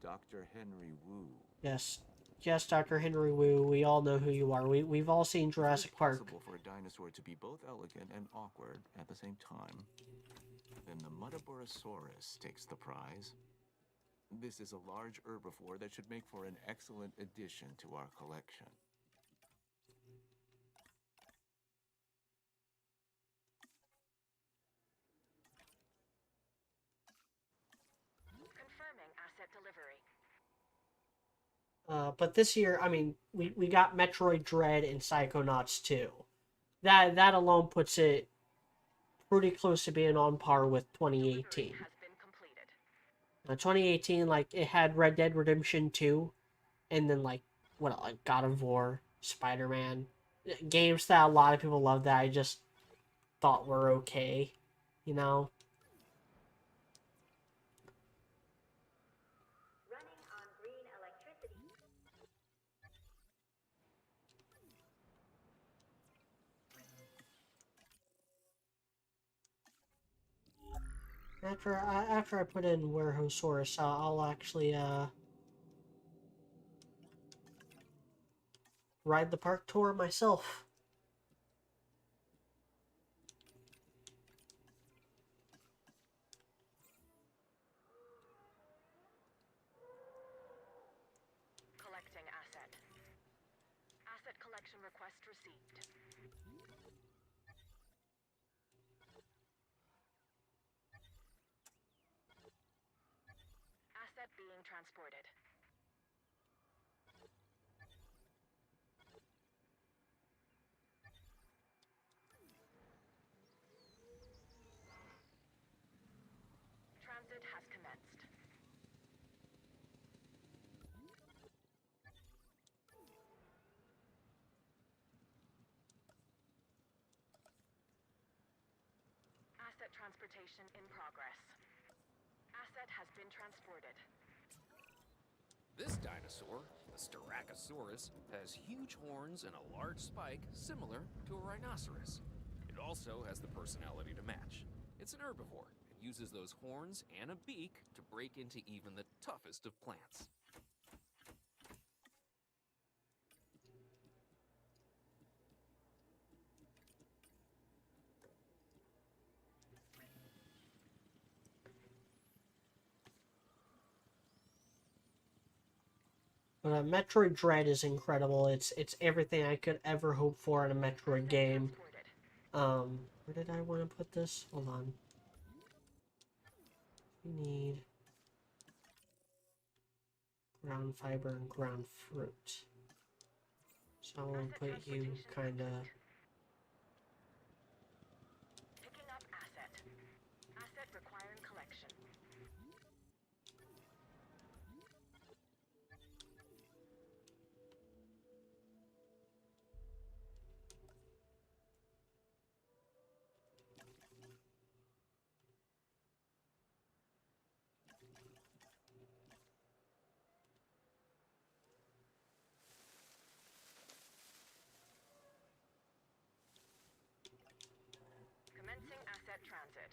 Dr. Henry Wu. Yes. Yes, Dr. Henry Wu, we all know who you are. We've all seen Jurassic Park. It's possible for a dinosaur to be both elegant and awkward at the same time. Then the Albertasaurus takes the prize. This is a large herbivore that should make for an excellent addition to our collection. Confirming asset delivery. But this year, I mean, we got Metroid Dread and Psychonauts 2. That alone puts it pretty close to being on par with 2018. Has been completed. 2018, like, it had Red Dead Redemption 2, and then, like, like God of War, Spider-Man. Games that a lot of people love that I just thought were okay, you know? Running on green electricity. After I put in Brachiosaurus, I'll actually ride the park tour myself. Collecting asset. Asset collection request received. Asset being transported. Transit has commenced. Asset transportation in progress. Asset has been transported. This dinosaur, the Brachiosaurus, has huge horns and a large spike similar to a rhinoceros. It also has the personality to match. It's an herbivore and uses those horns and a beak to break into even the toughest of plants. But Metroid Dread is incredible. It's everything I could ever hope for in a Metroid game. Where did I want to put this? Hold on. We need ground fiber and ground fruit. So I will put you kinda. Picking up asset. Asset requiring collection. Commencing asset transit.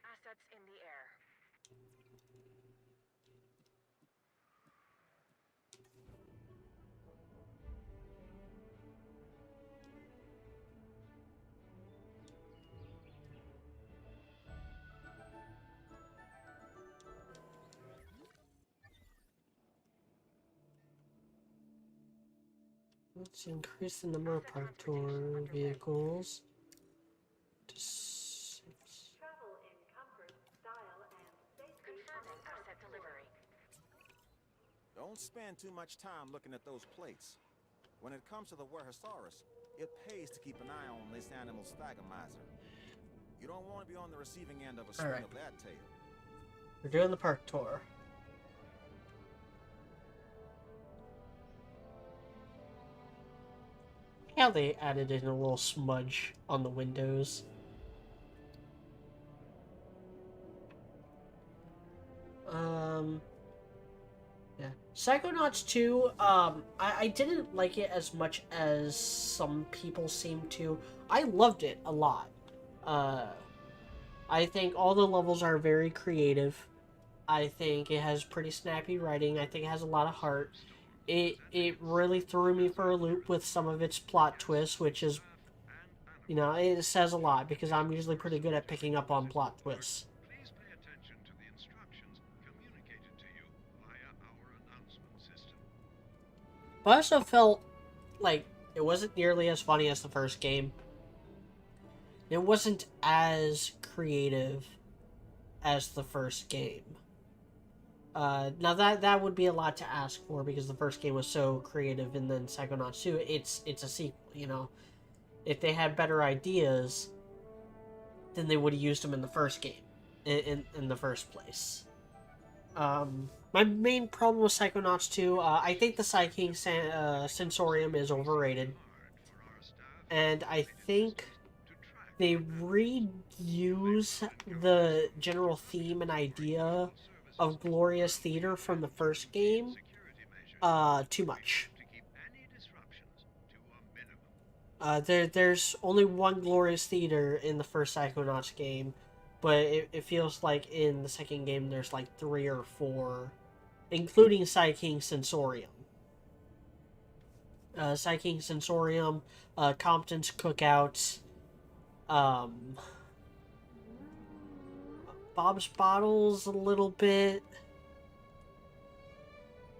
Assets in the air. Let's increase the number of park tour vehicles to 6. Travel in comfort, style, and safety. Confirming asset delivery. Don't spend too much time looking at those plates. When it comes to the Brachiosaurus, it pays to keep an eye on this animal's stagomizer. You don't want to be on the receiving end of a swing Alright. of that tail. We're doing the park tour. How they added in a little smudge on the windows. Yeah. Psychonauts 2, I didn't like it as much as some people seem to. I loved it a lot. I think all the levels are very creative. I think it has pretty snappy writing. I think it has a lot of heart. It really threw me for a loop with some of its plot twists, which is, you know, it says a lot because I'm usually pretty good at picking up on plot twists. Please pay attention to the instructions communicated to you via our announcement system. But I also felt like it wasn't nearly as funny as the first game. It wasn't as creative as the first game. Now that would be a lot to ask for because the first game was so creative, and then Psychonauts 2, it's a sequel, you know. If they had better ideas, then they would have used them in the first game, in the first place. My main problem with Psychonauts 2, I think the Psyking Sensorium is overrated. And I think they reuse the general theme and idea of Glorious Theater from the first game too much. There's only one Glorious Theater in the first Psychonauts game, but it feels like in the second game there's like 3 or 4, including Psyking Sensorium. Psyking Sensorium, Compton's Cookout, Bob's Bottles a little bit.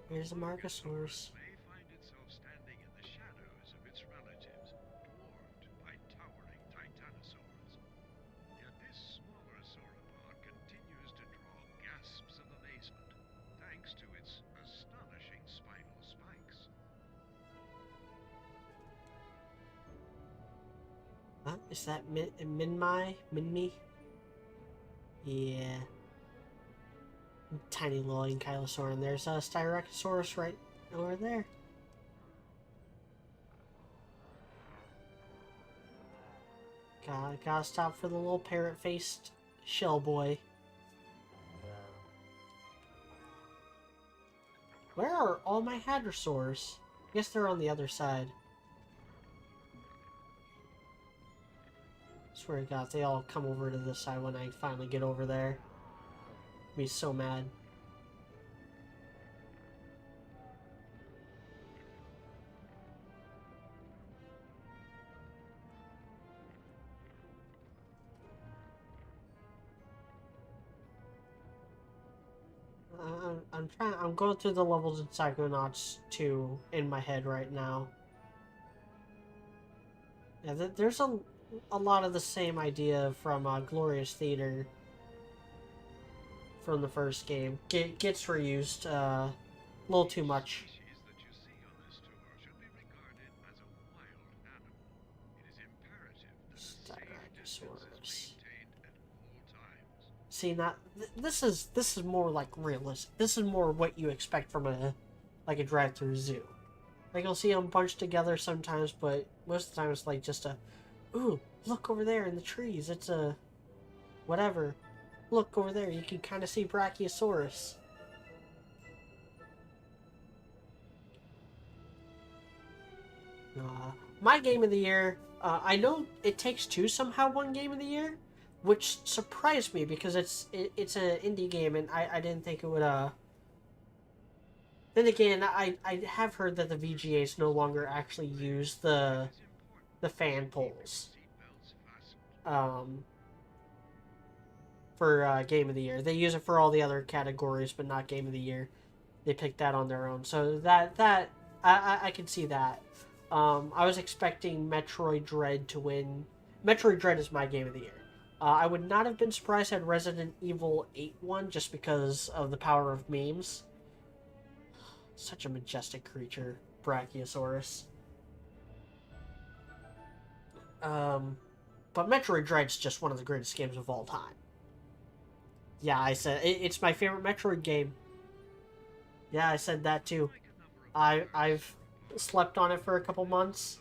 Here's Amargasaurus. May find itself standing in the shadows of its relatives, dwarfed by towering titanosaurs. Yet this smaller sauropod continues to draw gasps of amazement, thanks to its astonishing spinal spikes. Huh? Is that Minmi? Yeah. Tiny little Ankylosaur, and there's a Styracosaurus right over there. Gotta stop for the little parrot-faced shell boy. Where are all my hadrosaurs? I guess they're on the other side. Swear to God, they all come over to this side when I finally get over there. I'll be so mad. I'm going through the levels in Psychonauts 2 in my head right now. Yeah, there's a lot of the same idea from Glorious Theater from the first game. Gets reused a little too much. Species that you see on this tour should be regarded as a wild animal. It is imperative that a safe distance is maintained at all times. See, not this is more like realistic. This is more what you expect from a drive-through zoo. Like, you'll see them bunched together sometimes, but most of the time it's like just a, ooh, look over there in the trees. It's a whatever. Look over there. You can kind of see Brachiosaurus. My game of the year. I know It Takes Two somehow won Game of the Year, which surprised me because it's an indie game, and I didn't think it would. Then again, I have heard that the VGAs no longer actually use the fan polls for Game of the Year. They use it for all the other categories, but not Game of the Year. They picked that on their own, so that I can see that. I was expecting Metroid Dread to win. Metroid Dread is my Game of the Year. I would not have been surprised had Resident Evil 8 won, just because of the power of memes. Such a majestic creature, Brachiosaurus. But Metroid Dread's just one of the greatest games of all time. Yeah, I said it's my favorite Metroid game. Yeah, I said that too. I've slept on it for a couple months.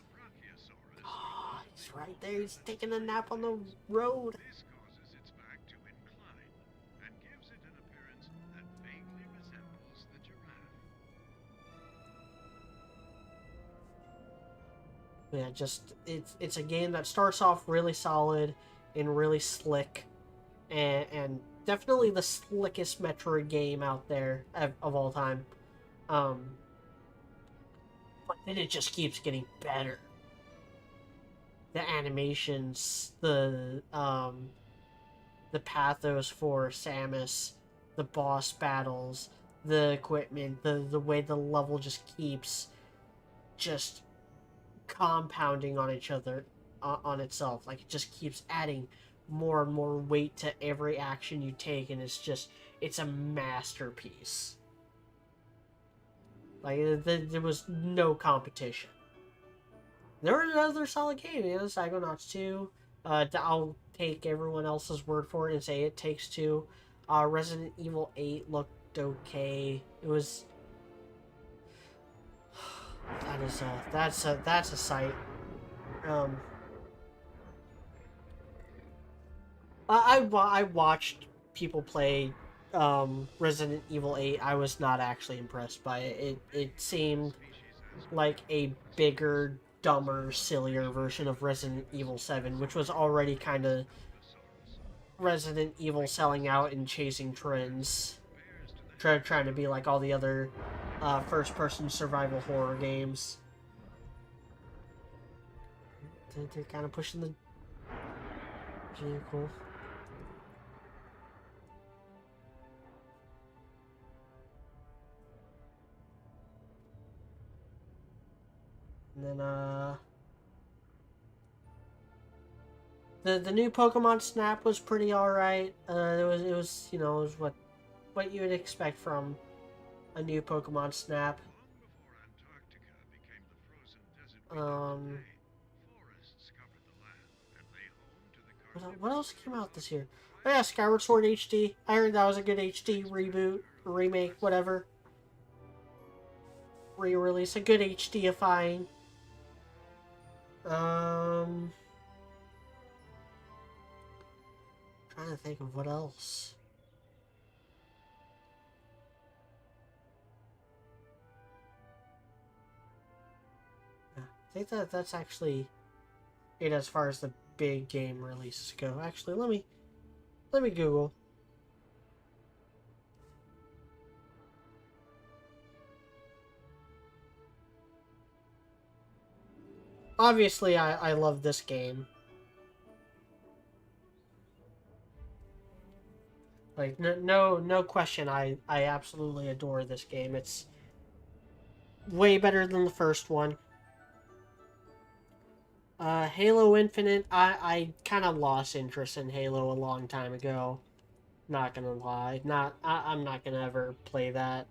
Oh, he's right there. He's taking a nap on the road. This causes its back to incline and gives it an appearance that vaguely resembles the giraffe. Yeah, just it's a game that starts off really solid and really slick, and definitely the slickest Metroid game out there of all time. But then it just keeps getting better. The animations, the pathos for Samus, the boss battles, the equipment, the way the level just keeps just compounding on each other, on itself. Like, it just keeps adding more and more weight to every action you take, and it's a masterpiece. Like, there was no competition. There was another solid game, Psychonauts 2. I'll take everyone else's word for it and say it takes two. Resident Evil 8 looked okay. It was... that's a sight. I watched people play Resident Evil 8. I was not actually impressed by it. It seemed like a bigger, dumber, sillier version of Resident Evil 7, which was already kind of Resident Evil selling out and chasing trends. Trying to be like all the other first-person survival horror games. They're kind of pushing the vehicle. And then the new Pokemon Snap was pretty alright. It was it was what you would expect from a new Pokemon Snap. What else came out this year? Oh yeah, Skyward Sword HD. I heard that was a good HD reboot, remake, whatever. Re-release, a good HD-ifying. Trying to think of what else. I think that's actually it as far as the big game releases go. Actually, let me Google. Obviously, I love this game. Like, no question, I absolutely adore this game. It's way better than the first one. Halo Infinite, I kind of lost interest in Halo a long time ago. Not gonna lie. I'm not gonna ever play that.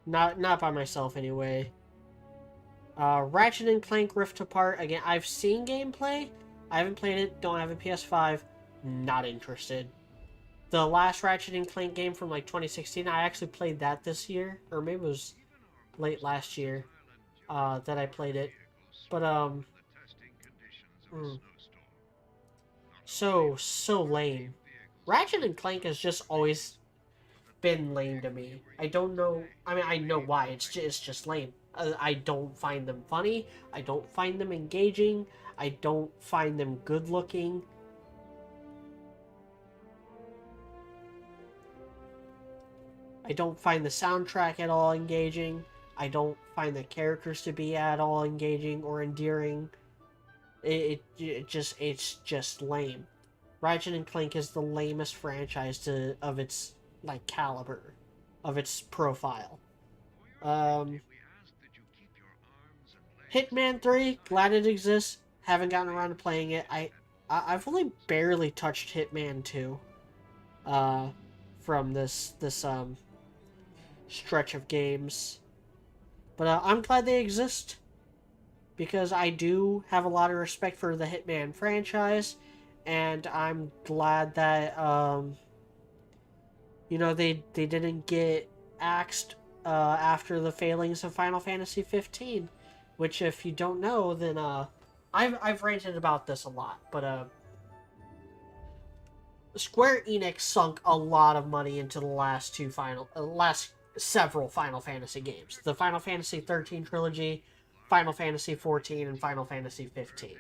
Not by myself, anyway. Ratchet and Clank Rift Apart, again, I've seen gameplay. I haven't played it, don't have a PS5. Not interested. The last Ratchet and Clank game from, like, 2016, I actually played that this year. Or maybe it was late last year that I played it. But, So lame. Ratchet and Clank has just always been lame to me. I don't know. I mean, I know why. It's just lame. I don't find them funny. I don't find them engaging. I don't find them good looking. I don't find the soundtrack at all engaging. I don't find the characters to be at all engaging or endearing. It's just lame. Ratchet and Clank is the lamest franchise of its like caliber, of its profile. Hitman 3, glad it exists. Haven't gotten around to playing it. I've only barely touched Hitman 2. From this stretch of games. But I'm glad they exist, because I do have a lot of respect for the Hitman franchise, and I'm glad that You know, they didn't get axed after the failings of Final Fantasy 15, which, if you don't know, then I've ranted about this a lot, but Square Enix sunk a lot of money into the last several Final Fantasy games: the Final Fantasy 13 trilogy, Final Fantasy 14, and Final Fantasy 15.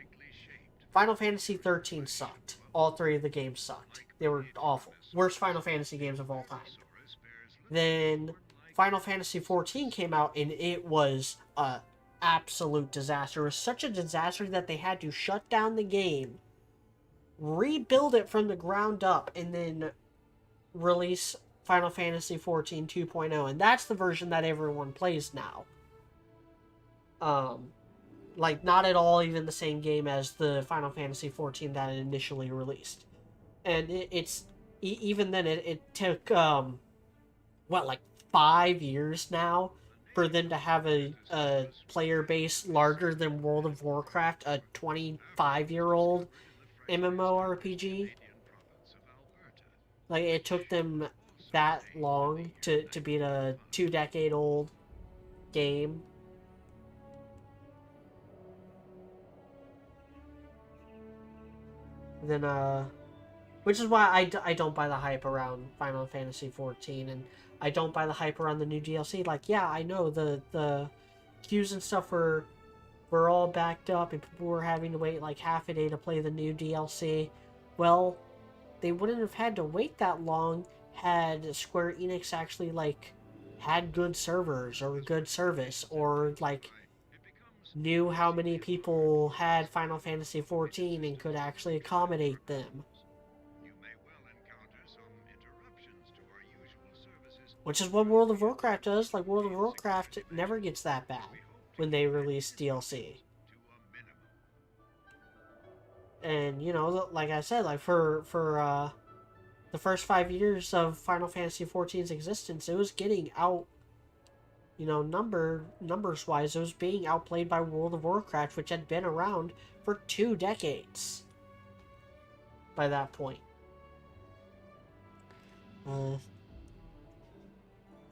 Final Fantasy 13 sucked. All three of the games sucked. They were awful. Worst Final Fantasy games of all time. Then Final Fantasy 14 came out, and it was a absolute disaster. It was such a disaster that they had to shut down the game, rebuild it from the ground up, and then release Final Fantasy 14 2.0. And that's the version that everyone plays now. Like, not at all even the same game as the Final Fantasy 14 that it initially released. And even then, it took, like 5 years now for them to have a player base larger than World of Warcraft, a 25-year-old MMORPG. Like, it took them that long to beat a 2-decade-old game. Then, which is why I don't buy the hype around Final Fantasy 14, and I don't buy the hype around the new DLC. Like, yeah, I know the queues and stuff were all backed up, and people were having to wait like half a day to play the new DLC. Well, they wouldn't have had to wait that long had Square Enix actually, like, had good servers or good service, or, like, knew how many people had Final Fantasy 14 and could actually accommodate them. Which is what World of Warcraft does. Like, World of Warcraft never gets that bad when they release DLC. And, you know, like I said, like, for the first 5 years of Final Fantasy 14's existence, it was getting out, you know, numbers-wise, it was being outplayed by World of Warcraft, which had been around for 2 decades by that point.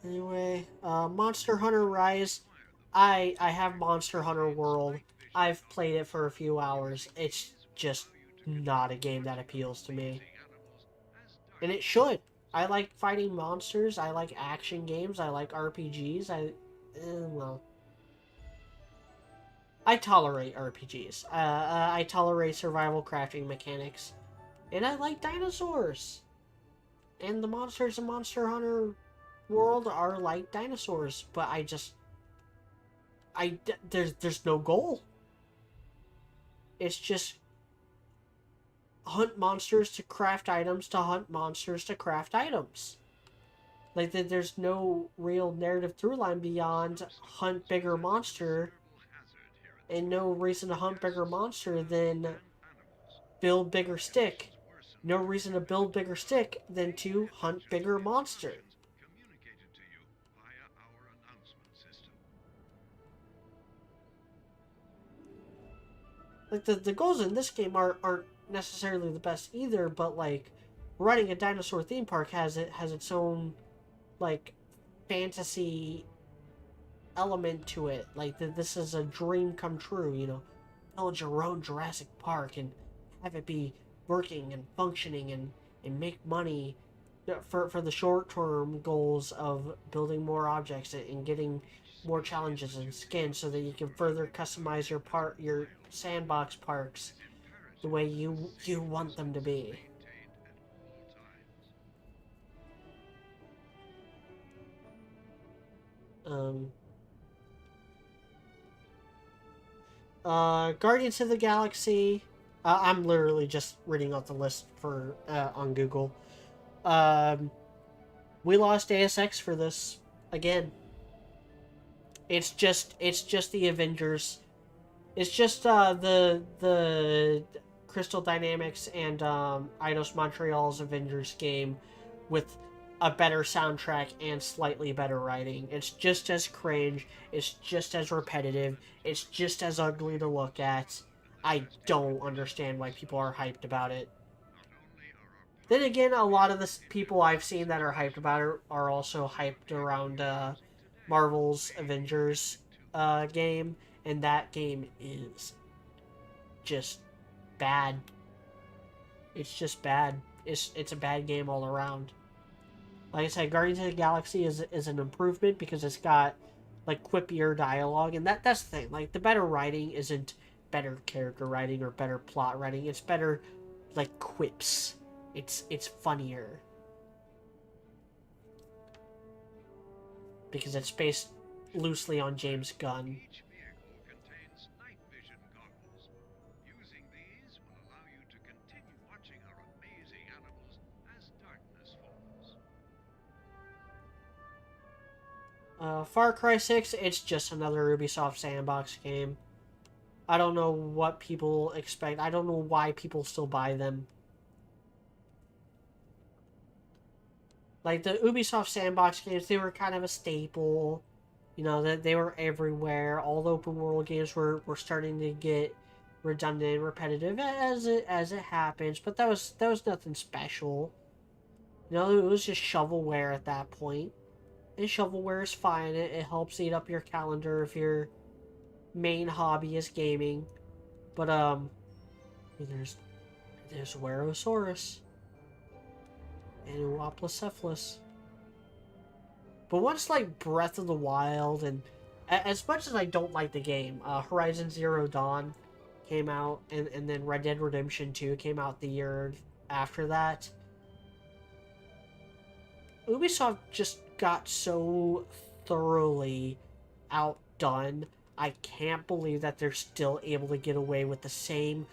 Anyway, Monster Hunter Rise. I have Monster Hunter World. I've played it for a few hours. It's just not a game that appeals to me. And it should. I like fighting monsters. I like action games. I like RPGs. I tolerate RPGs. I tolerate survival crafting mechanics. And I like dinosaurs. And the monsters in Monster Hunter World are like dinosaurs. But there's no goal. It's just hunt monsters to craft items to hunt monsters to craft items. Like, there's no real narrative through line beyond hunt bigger monster, and no reason to hunt bigger monster than build bigger stick. No reason to build bigger stick than to hunt bigger monster. Like, the goals in this game aren't necessarily the best either, but, like, running a dinosaur theme park has its own, like, fantasy element to it. Like, this is a dream come true, you know. Build your own Jurassic Park and have it be working and functioning and make money for the short-term goals of building more objects and getting more challenges and skins so that you can further customize your sandbox parks the way you want them to be. Guardians of the Galaxy. I'm literally just reading off the list for on Google. We lost ASX for this again. It's just the Avengers. It's just the Crystal Dynamics and Eidos Montreal's Avengers game with a better soundtrack and slightly better writing. It's just as cringe. It's just as repetitive. It's just as ugly to look at. I don't understand why people are hyped about it. Then again, a lot of the people I've seen that are hyped about it are also hyped around Marvel's Avengers game, and that game is just bad. It's just bad. It's a bad game all around. Like I said, Guardians of the Galaxy is an improvement because it's got like quippier dialogue, and that's the thing. Like the better writing isn't better character writing or better plot writing. It's better like quips. It's funnier because it's based loosely on James Gunn. Each vehicle contains night vision goggles. Using these will allow you to continue watching our amazing animals as darkness falls. Far Cry 6, it's just another Ubisoft sandbox game. I don't know what people expect. I don't know why people still buy them. Like, the Ubisoft sandbox games, they were kind of a staple. You know, that they were everywhere. All the open world games were starting to get redundant and repetitive as it happens, but that was nothing special. You know, it was just shovelware at that point. And shovelware is fine. It helps eat up your calendar if your main hobby is gaming. But there's Werosaurus and Albertasaurus. But once like Breath of the Wild, and as much as I don't like the game, Horizon Zero Dawn came out, and then Red Dead Redemption 2 came out the year after that. Ubisoft just got so thoroughly outdone. I can't believe that they're still able to get away with the same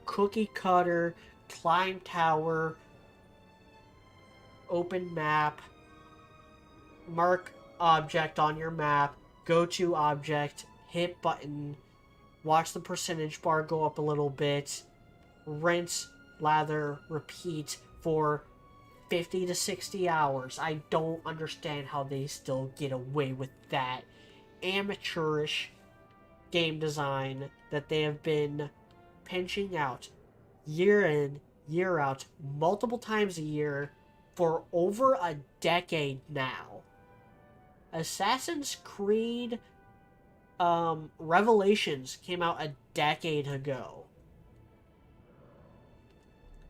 cookie cutter, climb tower, open map, mark object on your map, go to object, hit button, watch the percentage bar go up a little bit, rinse, lather, repeat for 50 to 60 hours. I don't understand how they still get away with that amateurish game design that they have been pinching out year in, year out, multiple times a year for over a decade now. Assassin's Creed Revelations came out a decade ago.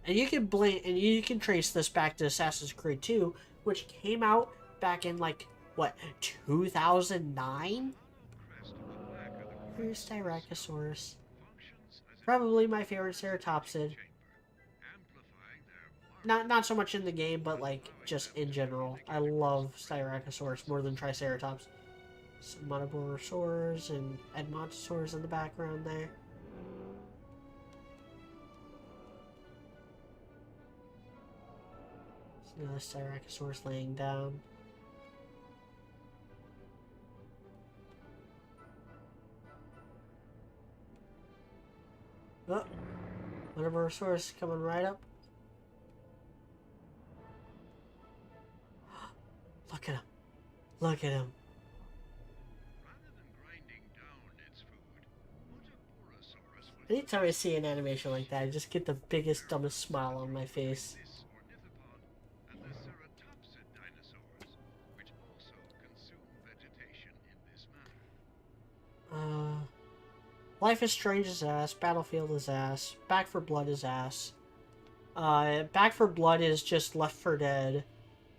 And you can blame, and you can trace this back to Assassin's Creed 2, which came out back in like what, 2009? Here's Tyrannosaurus. Probably my favorite ceratopsid. Not so much in the game, but like just in general. I love Styracosaurus more than Triceratops. Some Amargasaurus and Edmontosaurus in the background there. Another Styracosaurus laying down. Oh, Amargasaurus coming right up. Look at him. Look at him. Anytime I see an animation like that, I just get the biggest, dumbest smile on my face. Life is Strange is ass. Battlefield is ass. Back 4 Blood is ass. Back 4 Blood is just Left 4 Dead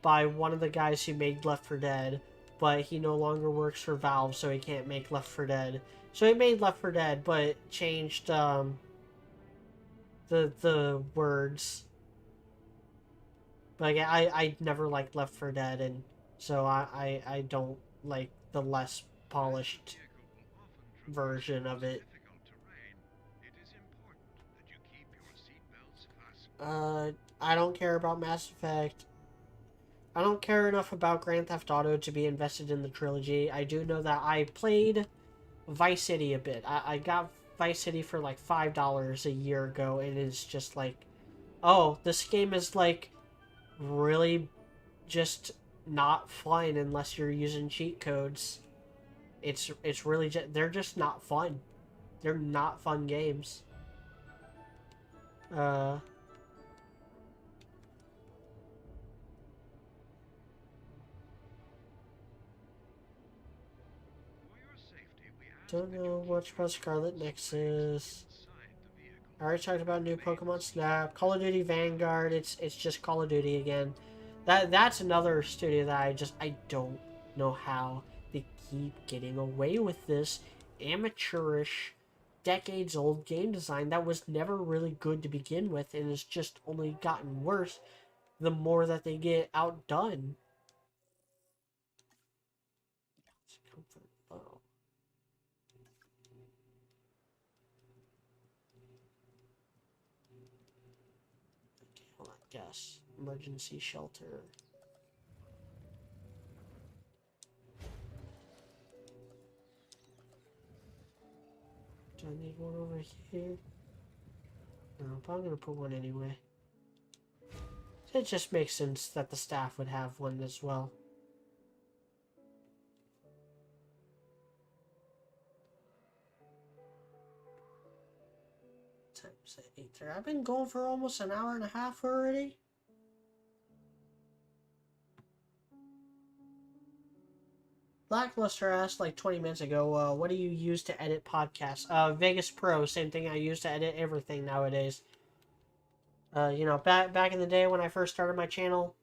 by one of the guys who made Left 4 Dead, but he no longer works for Valve, so he can't make Left 4 Dead. So he made Left 4 Dead, but changed the words. Like I never liked Left 4 Dead, and so I don't like the less polished version of it. I don't care about Mass Effect. I don't care enough about Grand Theft Auto to be invested in the trilogy. I do know that I played Vice City a bit. I got Vice City for like $5 a year ago, and it's just like, oh, this game is like really just not fun unless you're using cheat codes. It's really just, they're just not fun. They're not fun games. Don't know much about Scarlet Nexus. inside the vehicle. I already talked about new Pokemon Snap, Call of Duty Vanguard. It's just Call of Duty again. That's another studio that I don't know how they keep getting away with this amateurish, decades old game design that was never really good to begin with, and has just only gotten worse the more that they get outdone. Comfort bow. Okay, hold on. Yes. Emergency shelter. Do I need one over here? No, but I'm gonna put one anyway. It just makes sense that the staff would have one as well. Time's at 8:30. I've been going for almost an hour and a half already. Blackluster asked like 20 minutes ago, what do you use to edit podcasts? Vegas Pro, same thing I use to edit everything nowadays. You know, back in the day when I first started my channel,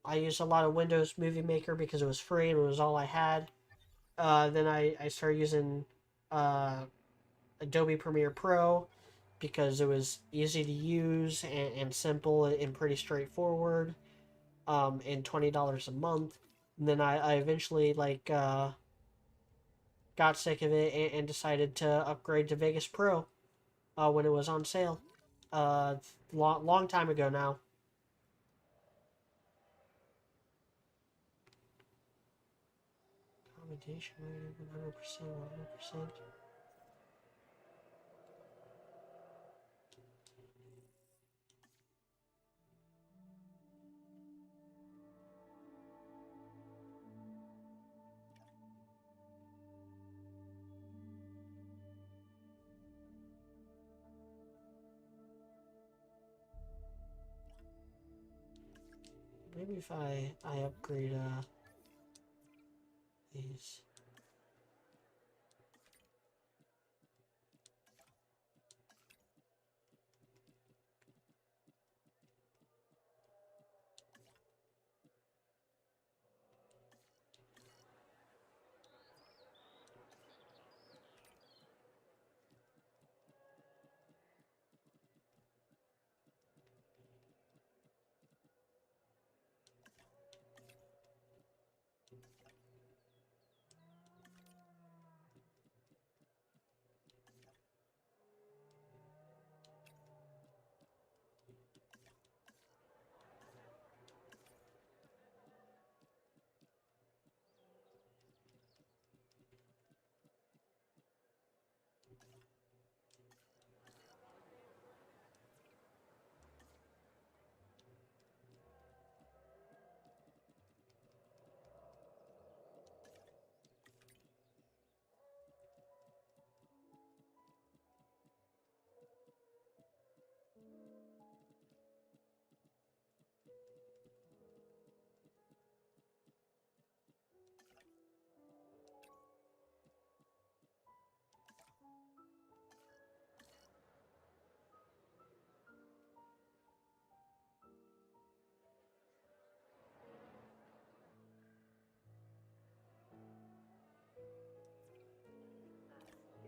I used a lot of Windows Movie Maker because it was free and it was all I had. Then I started using Adobe Premiere Pro because it was easy to use and simple and pretty straightforward, and $20 a month. And then I eventually got sick of it and decided to upgrade to Vegas Pro when it was on sale. Long time ago now. Accommodation rate 100%, 100%. Maybe if I upgrade these.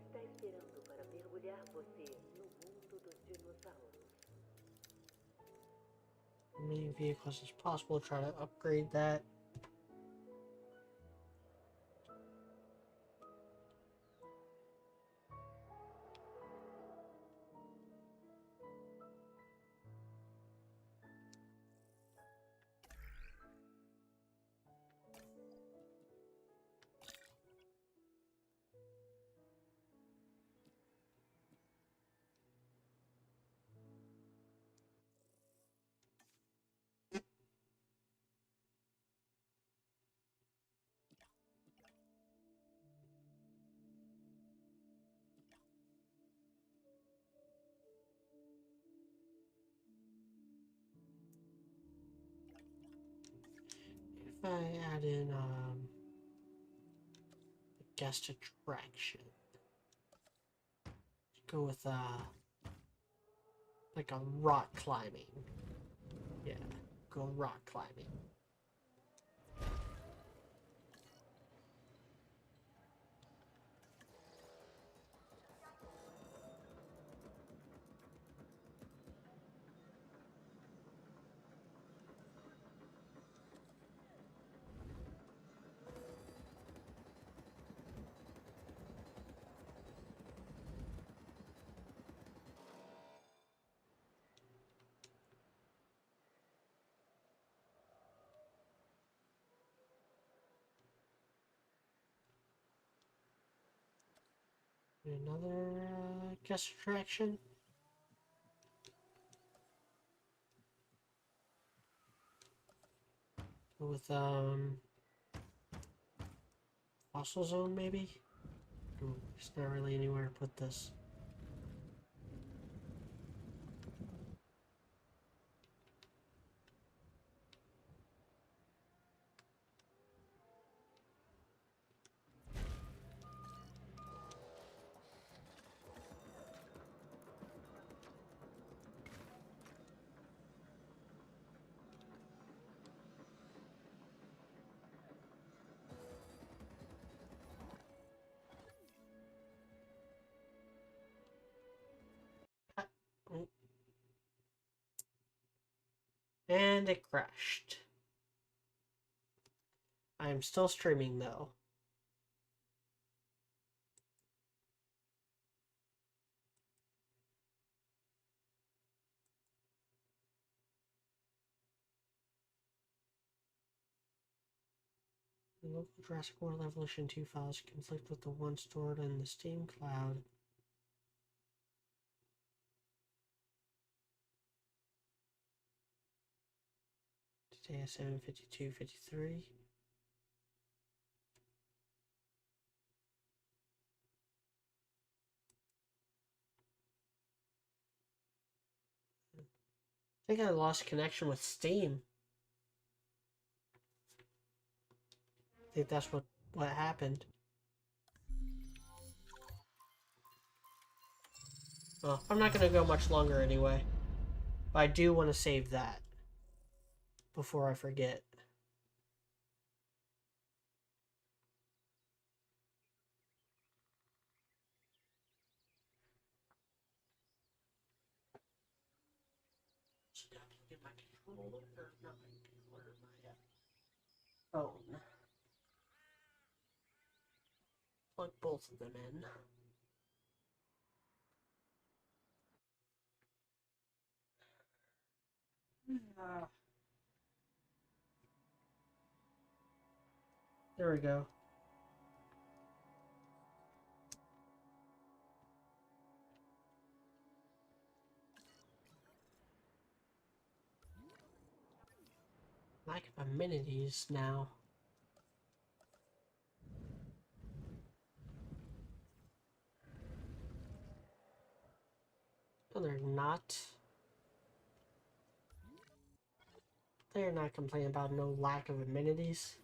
Está esperando para mergulhar você no mundo dos dinossauros. As many vehicles as possible. Try to upgrade that. If I add in guest attraction. Go with like a rock climbing. Yeah, go rock climbing. Another guest attraction. Go with fossil zone maybe. Ooh, there's not really anywhere to put this. And it crashed. I'm still streaming though. The local Jurassic World Evolution 2 files conflict with the one stored in the Steam cloud. Today at 7:52:53. I think I lost connection with Steam. I think that's what happened. Well, I'm not going to go much longer anyway. But I do want to save that before I forget. So now I get my controller, or not my controller, my phone. Plug both of them in. There we go. Lack of amenities now. No, they're not. They're not complaining about no lack of amenities.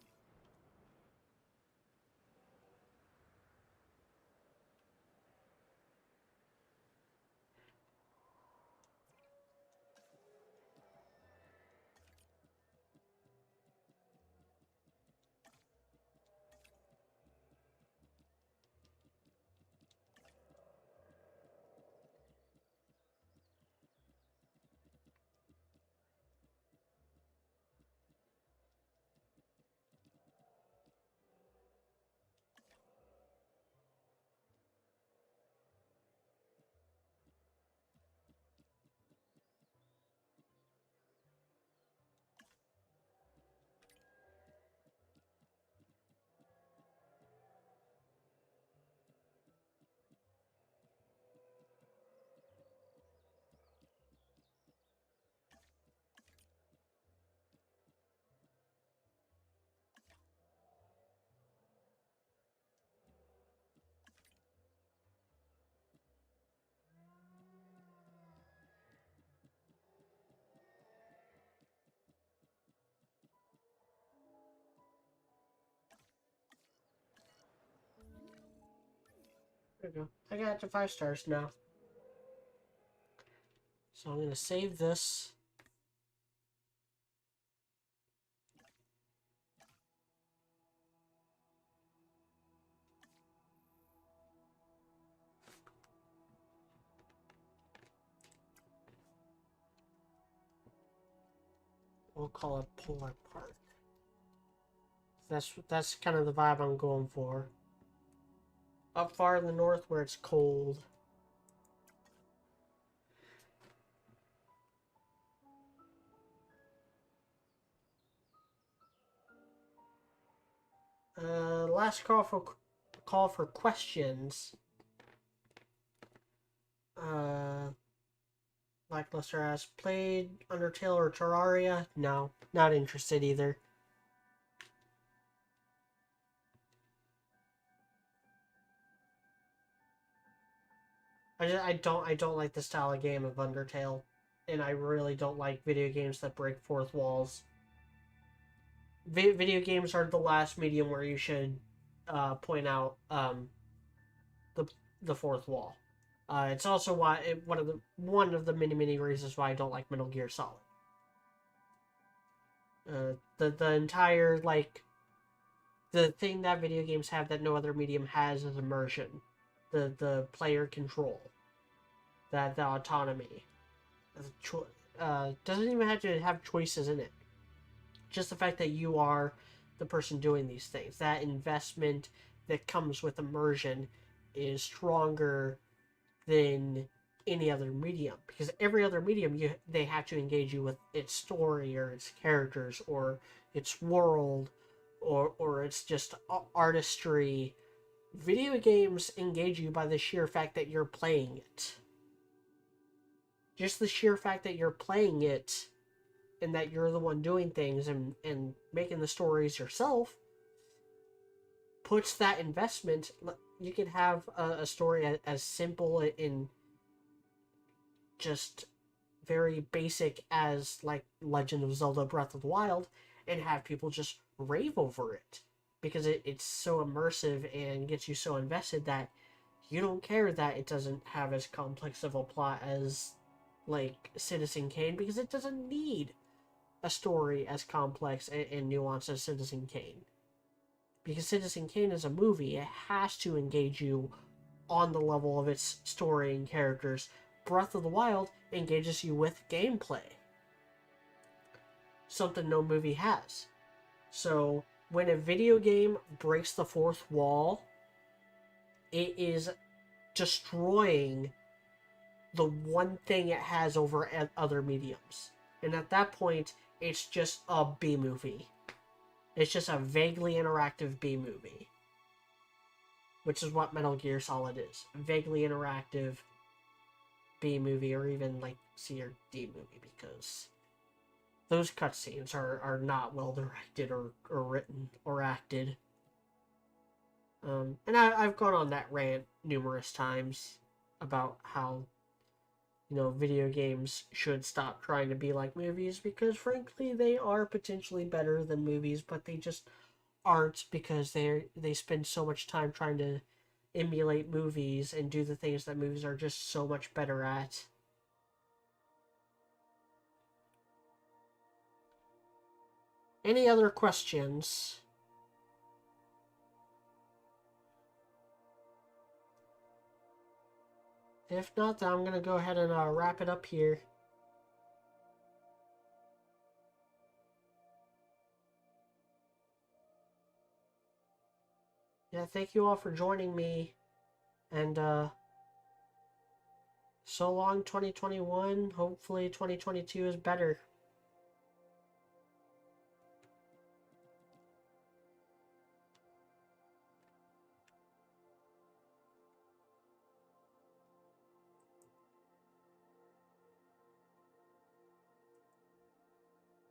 There we go. I got it to 5 stars now. So I'm going to save this. We'll call it Polar Park. That's kind of the vibe I'm going for. Up far in the north where it's cold. Last call for questions. Lackluster has played Undertale or Terraria? No, not interested either. I don't like the style of game of Undertale, and I really don't like video games that break fourth walls. Video games are the last medium where you should point out the fourth wall. It's also one of the many reasons why I don't like Metal Gear Solid. The entire the thing that video games have that no other medium has is immersion, the player control, the autonomy. Doesn't even have to have choices in it. Just the fact that you are the person doing these things, that investment that comes with immersion is stronger than any other medium, because every other medium they have to engage you with its story or its characters or its world or it's just artistry. Video games engage you by the sheer fact that you're playing it. Just the sheer fact that you're playing it and that you're the one doing things and making the stories yourself puts that investment. You can have a story as simple and just very basic as like Legend of Zelda Breath of the Wild and have people just rave over it because it's so immersive and gets you so invested that you don't care that it doesn't have as complex of a plot as like Citizen Kane, because it doesn't need a story as complex and nuanced as Citizen Kane. Because Citizen Kane is a movie, it has to engage you on the level of its story and characters. Breath of the Wild engages you with gameplay. Something no movie has. So, when a video game breaks the fourth wall, it is destroying the one thing it has over other mediums. And at that point, it's just a B-movie. It's just a vaguely interactive B-movie. Which is what Metal Gear Solid is. A vaguely interactive B-movie, or even like C or D movie, because those cutscenes are not well directed or written or acted. And I've gone on that rant numerous times about how, video games should stop trying to be like movies, because frankly they are potentially better than movies, but they just aren't, because they spend so much time trying to emulate movies and do the things that movies are just so much better at. Any other questions? If not, then I'm going to go ahead and wrap it up here. Yeah, thank you all for joining me. And, so long 2021. Hopefully 2022 is better.